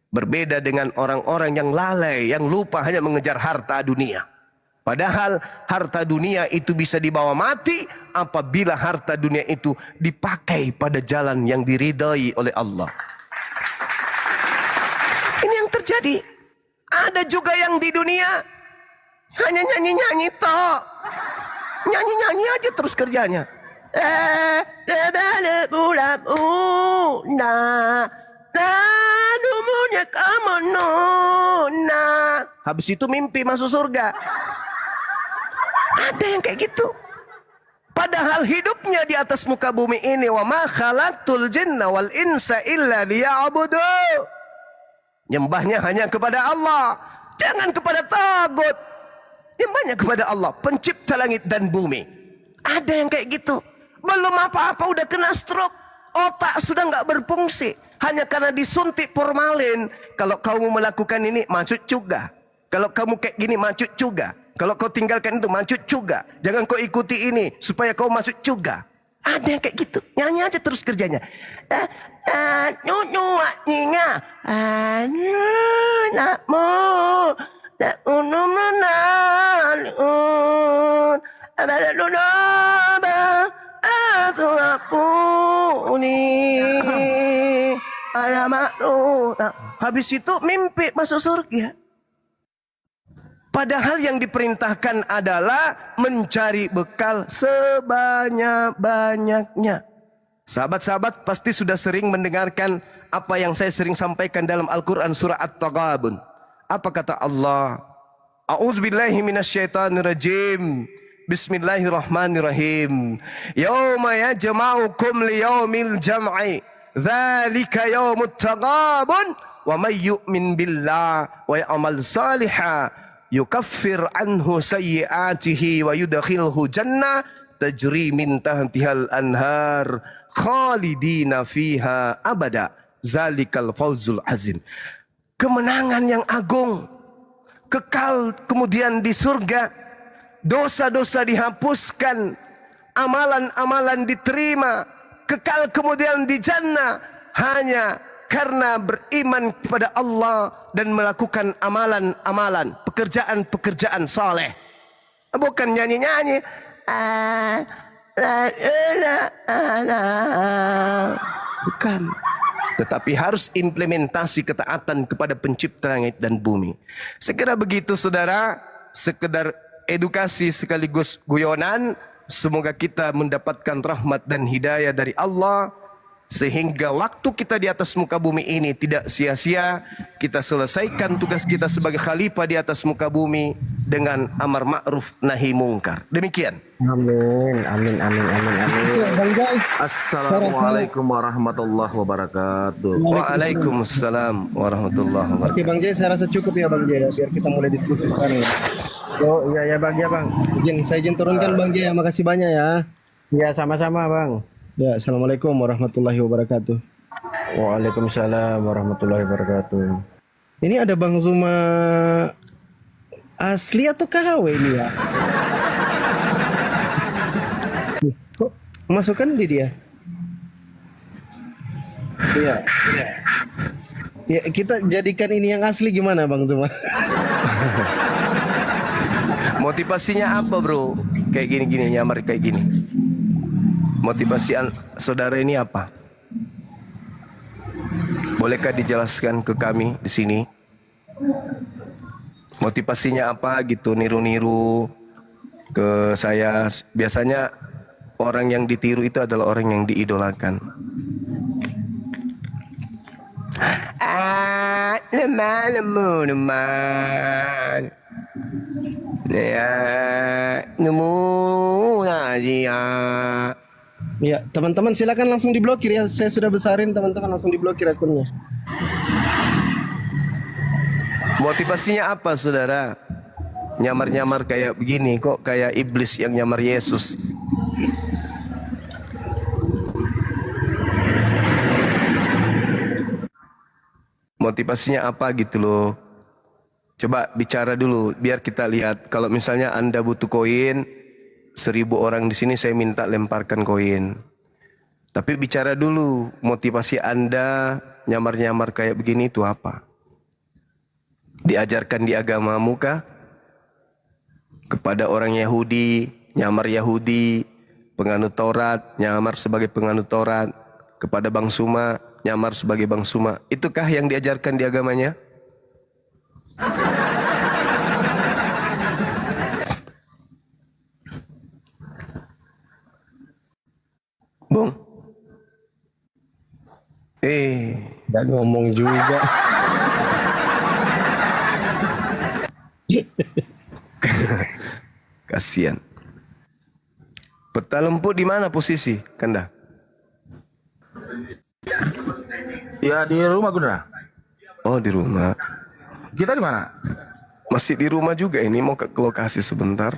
Berbeda dengan orang-orang yang lalai, yang lupa hanya mengejar harta dunia. Padahal harta dunia itu bisa dibawa mati apabila harta dunia itu dipakai pada jalan yang diridai oleh Allah. Ini yang terjadi. Ada juga yang di dunia hanya nyanyi-nyanyi tok. Nyanyi-nyanyi aja terus kerjanya. Habis itu mimpi masuk surga. Ada yang kayak gitu. Padahal hidupnya di atas muka bumi ini, wa ma khalaqtul jinna wal insa illa liya'budu. Nyembahnya hanya kepada Allah, jangan kepada tagut. Nyembahnya kepada Allah, pencipta langit dan bumi. Ada yang kayak gitu. Belum apa-apa udah kena stroke. Otak sudah nggak berfungsi. Hanya karena disuntik formalin. Kalau kamu melakukan ini, macut juga. Kalau kamu kayak gini, macut juga. Kalau kau tinggalkan itu, macut juga. Jangan kau ikuti ini, supaya kau masuk juga. Ada yang kayak gitu. Nyanyi aja terus kerjanya. Habis itu mimpi masuk surga. Padahal yang diperintahkan adalah mencari bekal sebanyak-banyaknya. Sahabat-sahabat pasti sudah sering mendengarkan apa yang saya sering sampaikan dalam Al-Quran surah At-Taghabun. Apa kata Allah? A'udzubillahi minasyaitonirrajim. Bismillahirrahmanirrahim. Yauma yajma'ukum liyaumil jam'i. Dzalika yaumut taghabun. Wa may yu'min billah wa ya'mal salihah yukaffir anhu sayyi'atihi wa yudkhilhu jannah tajri min tahtihal anhar khalidina fiha abada zalikal fawzul azim. Kemenangan yang agung, kekal kemudian di surga, dosa-dosa dihapuskan, amalan-amalan diterima, kekal kemudian di jannah hanya karena beriman kepada Allah dan melakukan amalan-amalan, pekerjaan-pekerjaan saleh. Bukan nyanyi-nyanyi. Bukan. Tetapi harus implementasi ketaatan kepada pencipta langit dan bumi. Sekira begitu saudara, sekedar edukasi sekaligus guyonan. Semoga kita mendapatkan rahmat dan hidayah dari Allah. Sehingga waktu kita di atas muka bumi ini tidak sia-sia. Kita selesaikan tugas kita sebagai khalifah di atas muka bumi. dengan amar ma'ruf nahi mungkar. Demikian.
Amin, amin, amin, amin, amin.
Bang Jai.
Assalamualaikum warahmatullahi wabarakatuh.
Waalaikumsalam warahmatullahi wabarakatuh.
Oke Bang Jai, saya rasa cukup ya Bang Jai, biar kita mulai diskusi sekarang.
Oh iya ya bang, ya bang.
Saya izin turunkan Bang Jai, makasih banyak ya.
Ya sama-sama bang.
Ya, assalamualaikum warahmatullahi wabarakatuh.
Waalaikumsalam warahmatullahi wabarakatuh.
Ini ada Bang Zuma asli atau KW ini ya? Kok masukkan di dia? Iya. Ya, kita jadikan ini yang asli gimana Bang Zuma?
Motivasinya apa bro? Kayak gini-gini nyamar kayak gini. Motivasi saudara ini apa? Bolehkah dijelaskan ke kami di sini? Motivasinya apa gitu, niru-niru ke saya. Biasanya orang yang ditiru itu adalah orang yang diidolakan. Leman. Ya,
Ya, teman-teman silakan langsung diblokir ya. Saya sudah besarin, teman-teman langsung diblokir akunnya.
Motivasinya apa saudara? Nyamar-nyamar kayak begini, kok kayak iblis yang nyamar Yesus. Motivasinya apa gitu loh. Coba bicara dulu biar kita lihat. Kalau misalnya Anda butuh koin 1000 orang di sini, saya minta lemparkan koin. Tapi bicara dulu motivasi Anda nyamar-nyamar kayak begini itu apa? Diajarkan di agamamu kah? Kepada orang Yahudi, nyamar Yahudi, penganut Taurat, nyamar sebagai penganut Taurat, kepada Bang Suma, nyamar sebagai Bang Suma. Itukah yang diajarkan di agamanya? Bung.
Gak ngomong juga.
Kasihan. Peta lempu di mana posisi, Kanda?
Ya di rumah Gundra.
Oh, di rumah.
Kita di mana?
Masih di rumah juga ini, mau ke lokasi sebentar.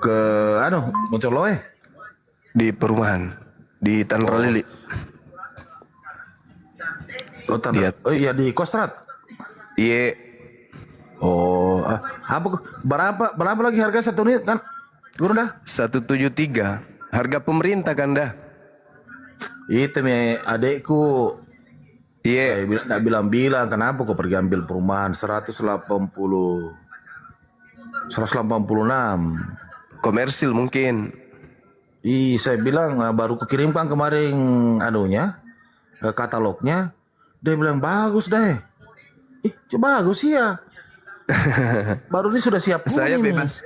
Ke Moncoloe.
Di perumahan di Tanra Lili.
Oh,
Lihat.
oh iya di Kostrad.
Iya.
Oh, berapa lagi harga satu unit kan? Gundra?
173. Harga pemerintah Kanda.
Itu me adekku.
Iya.
Saya bilang kenapa kok pergi ambil perumahan 186.
Komersil mungkin.
Saya bilang baru kukirimkan kemarin katalognya. Dia bilang bagus deh. Bagus ya. Baru ini sudah siap.
Saya bebas.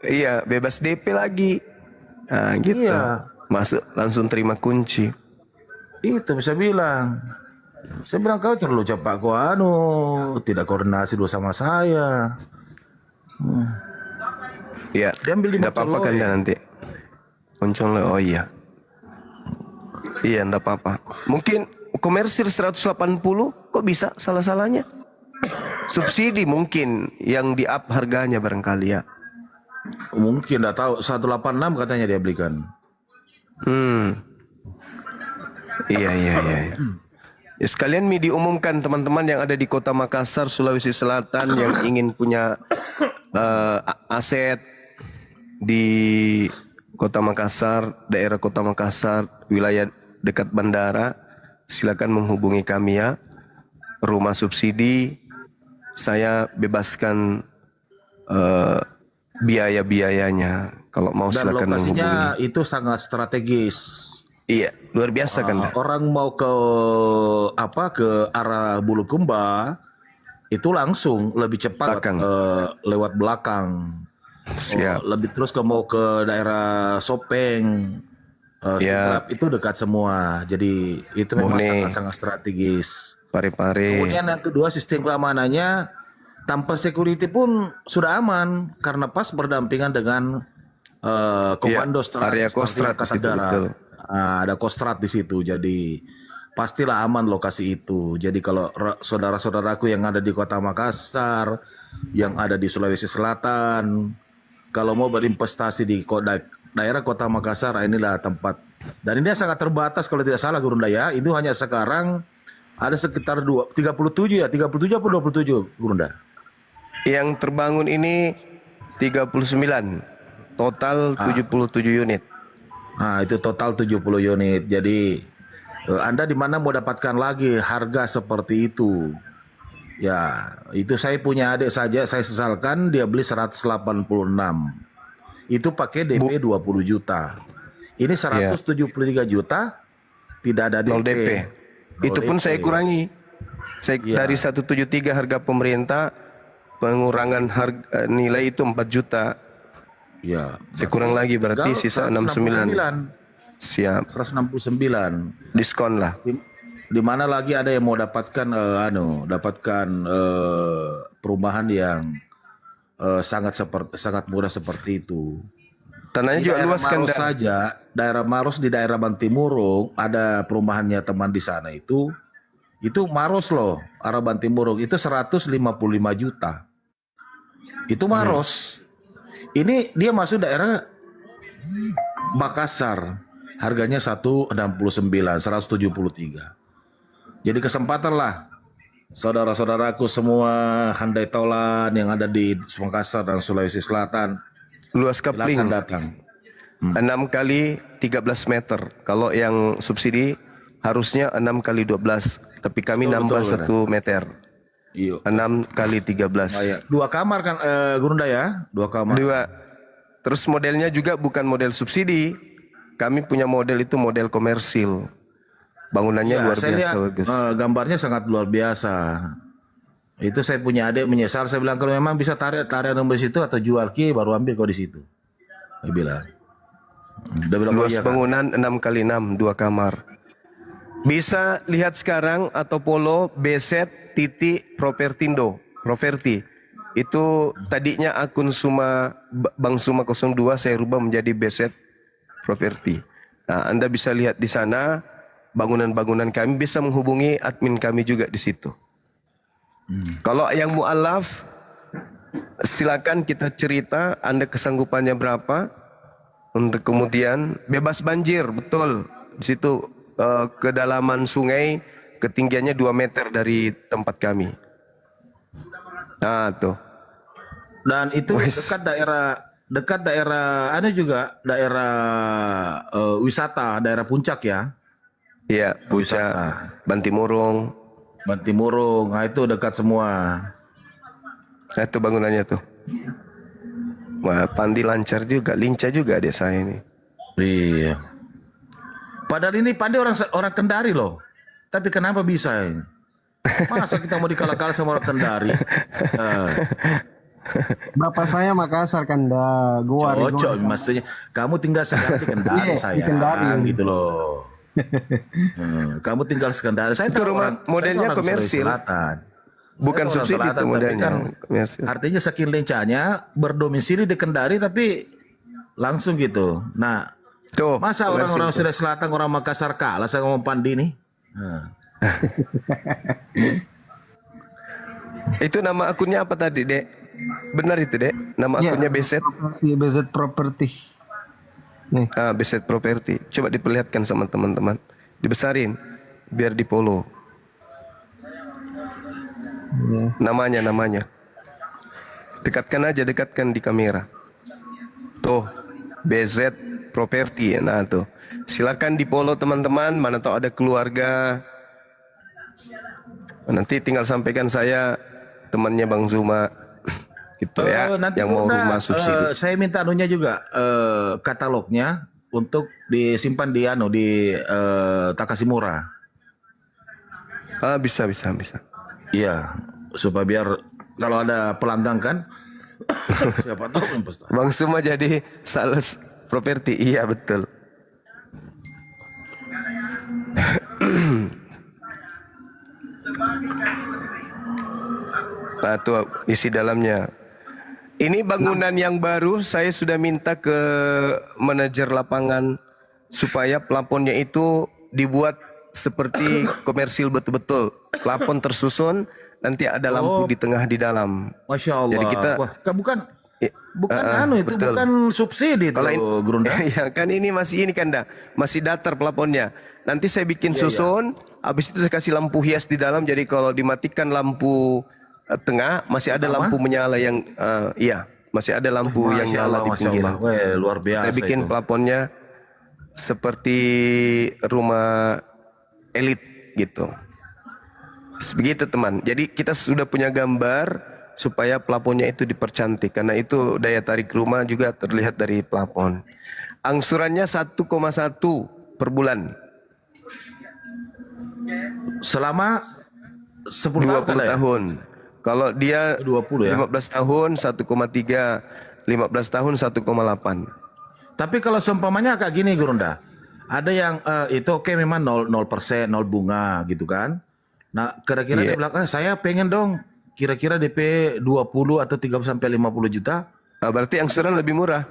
Iya, bebas DP lagi. Nah, gitu.
Iya.
Masuk langsung terima kunci.
Itu bisa bilang. Saya bilang kau terlalu cepat kau tidak koordinasi dulu sama saya.
Iya.
Dia ambil di
Enggak apa-apa
Moncoloe.
Kanda nanti. Moncoloe, oh iya. Iya, enggak apa-apa. Mungkin komersil 180 kok bisa salah-salahnya? Subsidi mungkin yang di-up harganya barangkali ya.
Mungkin enggak tahu 186 katanya dia belikan.
Iya. Ya, sekalian diumumkan teman-teman yang ada di Kota Makassar, Sulawesi Selatan yang ingin punya aset di Kota Makassar, daerah Kota Makassar, wilayah dekat bandara, silakan menghubungi kami ya. Rumah subsidi, saya bebaskan biaya-biayanya. Kalau mau
Dan
silakan menghubungi.
lokasinya itu sangat strategis.
Iya, luar biasa kan.
Orang mau ke arah Bulukumba itu langsung lebih cepat
Belakang.
lewat belakang.
Siap.
Lebih terus mau ke daerah Sopeng,
Ya.
Sidrap, itu dekat semua. Jadi itu memang
Bone.
sangat strategis.
Pare-pare.
Kemudian yang kedua sistem keamanannya tanpa security pun sudah aman karena pas berdampingan dengan komando
area Kostrad di
Angkatan
situ,
Darat.
betul.
Ada Kostrad di situ, jadi pastilah aman lokasi itu. Jadi kalau saudara-saudaraku yang ada di Kota Makassar, yang ada di Sulawesi Selatan, kalau mau berinvestasi di daerah Kota Makassar, inilah tempat. Dan ini sangat terbatas kalau tidak salah Gurunda ya. Itu hanya sekarang ada sekitar 37 ya, 37 atau 27 Gurunda.
Yang terbangun ini 39. Total 77 unit.
Nah, itu total 70 unit. Jadi Anda di mana mau dapatkan lagi harga seperti itu? Ya, itu saya punya adik saja, saya sesalkan dia beli 186. Itu pakai DP 20 juta. Ini 173 juta tidak ada DP.
0 DP. Itu pun saya kurangi.
Iya.
Dari 173 harga pemerintah, pengurangan harga nilai itu 4 juta.
Ya.
Saya kurang lagi berarti sisa 69. Siap.
169.
Diskon lah.
Di mana lagi ada yang mau dapatkan perumahan yang sangat murah seperti itu.
Tanahnya
Di
juga
daerah
luas kan.
Maros saja, daerah Maros di daerah Bantimurung ada perumahannya teman di sana itu Maros loh, arah Bantimurung itu 155 juta. Itu Maros. Ini dia masuk daerah Makassar. Harganya 169, 173. Jadi kesempatan lah saudara-saudaraku semua handai taulan yang ada di Makassar dan Sulawesi Selatan.
Luas
Silakan
kapling
datang.
6 kali 13 meter. Kalau yang subsidi harusnya 6 kali 12. Tapi kami nambah 1 meter.
Iya.
6 kali 13.
Dua kamar kan Gurunda ya? Dua kamar.
Dua. Terus modelnya juga bukan model subsidi. Kami punya model itu model komersil. Bangunannya luar
saya
biasa
lihat,
bagus.
gambarnya sangat luar biasa. Itu saya punya adik menyesal. Saya bilang kalau memang bisa tarik nomor situ atau jual baru ambil kau di situ. Dia bilang. Dia bilang
Luas
iya, kan?
bangunan 6 kali 6, 2 kamar. Bisa lihat sekarang atau follow BZ titik Propertindo. Properti. Itu tadinya akun Bang Suma 02 saya rubah menjadi BZ Properti. Nah, Anda bisa lihat di sana bangunan-bangunan kami, bisa menghubungi admin kami juga di situ. Kalau yang mualaf silakan kita cerita Anda kesanggupannya berapa untuk kemudian bebas banjir, betul. Di situ kedalaman sungai ketinggiannya 2 meter dari tempat kami. Nah, tuh.
Dan itu dekat daerah ada juga daerah wisata, daerah puncak ya.
Iya, Puncak, Bantimurung.
Bantimurung, nah itu dekat semua.
Nah, itu bangunannya tuh. Wah, Pandi lancar juga, lincah juga desa ini.
Iya. Padahal ini Pandai orang Kendari loh. Tapi kenapa bisa ini? Masa kita mau dikalah-kalah sama orang Kendari?
Bapak saya Makassar Kanda, gua
Cocok maksudnya. Kamu tinggal sekarang di Kendari
Iya,
sayang,
di Kendari.
gitu loh. Kamu tinggal di Kendari. Saya
Itu
tahu
rumah modelnya
saya tahu orang
komersil.
Sulawesi Selatan.
Bukan
Saya tahu orang
subsidi
Selatan,
itu
tapi
modelnya,
kan
komersil.
Artinya saking lincahnya berdomisili di Kendari tapi langsung gitu. Nah,
Tuh,
masa
komersil
orang-orang
tuh.
Sulawesi Selatan, orang Makassar kalah saya ngomong Pandi nih. Nah.
Itu nama akunnya apa tadi, Dek? Benar itu, Dek? Nama akunnya BZ?
BZ Property. Nih.
BZ Property. Coba diperlihatkan sama teman-teman. Dibesarin biar di follow.
Ya.
Namanya. Dekatkan di kamera. Tuh, BZ Property. Nah, tuh. Silakan di follow teman-teman. Mana tahu ada keluarga. Nanti tinggal sampaikan saya temannya Bang Zuma. Gitu ya.
Nanti
Yang mau
Gurunda,
rumah subsidi.
saya minta anunya juga katalognya untuk disimpan di Takashimura.
Bisa.
Iya, supaya biar kalau ada pelanggan kan siapa tahu investasi.
Bang Suma jadi sales properti. Iya, betul. Nah, tuh isi dalamnya. Ini bangunan yang baru, saya sudah minta ke manajer lapangan supaya plafonnya itu dibuat seperti komersil betul-betul. Plafon tersusun, nanti ada lampu di tengah di dalam.
Masya Allah.
Jadi kita
Wah, bukan
I-
bukan itu
betul.
bukan subsidi itu
Kalau
Gurunda.
ya kan ini kan dah, masih datar plafonnya. Nanti saya bikin susun, habis itu saya kasih lampu hias di dalam. Jadi kalau dimatikan lampu tengah, masih ada lampu menyala yang masih ada lampu yang
Masya
nyala
Allah,
di
Masya
pinggir.
Allah. Weh, luar biasa
Saya bikin
itu.
plafonnya seperti rumah elit gitu. Begitu teman. Jadi kita sudah punya gambar supaya plafonnya itu dipercantik karena itu daya tarik rumah juga terlihat dari plafon. Angsurannya 1,1 per bulan.
Selama 10 tahun
20
kan ya?
tahun. Kalau dia
20 ya.
15 tahun 1,3, 15 tahun 1,8.
Tapi kalau seumpamanya kayak gini Gurunda, ada yang itu oke memang 0%, 0 bunga gitu kan. Nah, kira-kira dia bilang, saya pengen dong kira-kira DP 20 atau 30 sampai 50 juta.
Berarti angsuran lebih murah.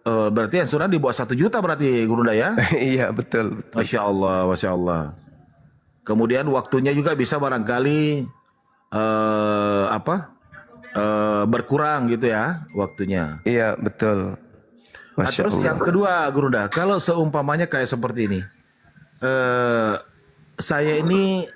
Berarti angsuran di bawah 1 juta berarti Gurunda ya?
Iya, betul.
Masya Allah, Masya Allah. Kemudian waktunya juga bisa barangkali berkurang gitu ya waktunya.
Iya, betul.
Nah,
Masya
terus
Allah.
yang kedua Gurunda, kalau seumpamanya kayak seperti ini, saya ini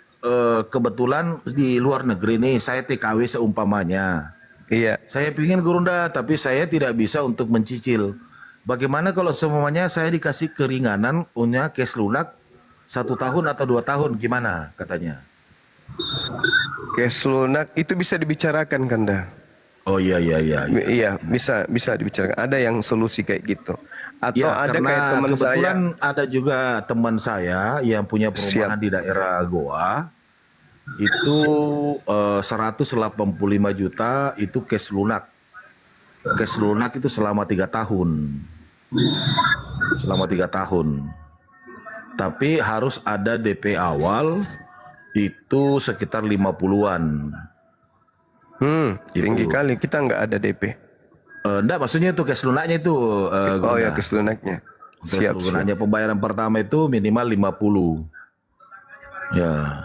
kebetulan di luar negeri nih, saya TKW seumpamanya.
Iya.
Saya pingin Gurunda, tapi saya tidak bisa untuk mencicil. Bagaimana kalau semuanya saya dikasih keringanan punya cash lunak 1 tahun atau 2 tahun, gimana katanya?
Cash lunak itu bisa dibicarakan kan dah?
Oh iya.
Iya, bisa dibicarakan. Ada yang solusi kayak gitu. Atau
Ya,
ada
karena
kayak teman saya.
kebetulan ada juga teman saya yang punya perumahan di daerah Goa. Itu 185 juta itu cash lunak. Cash lunak itu selama 3 tahun. Selama 3 tahun. Tapi harus ada DP awal itu sekitar 50-an.
Tinggi kali. Kita nggak ada DP.
Enggak, maksudnya itu cash lunaknya itu.
Oh ya, cash lunaknya. Siap.
Cash lunaknya pembayaran pertama itu minimal 50. Ya.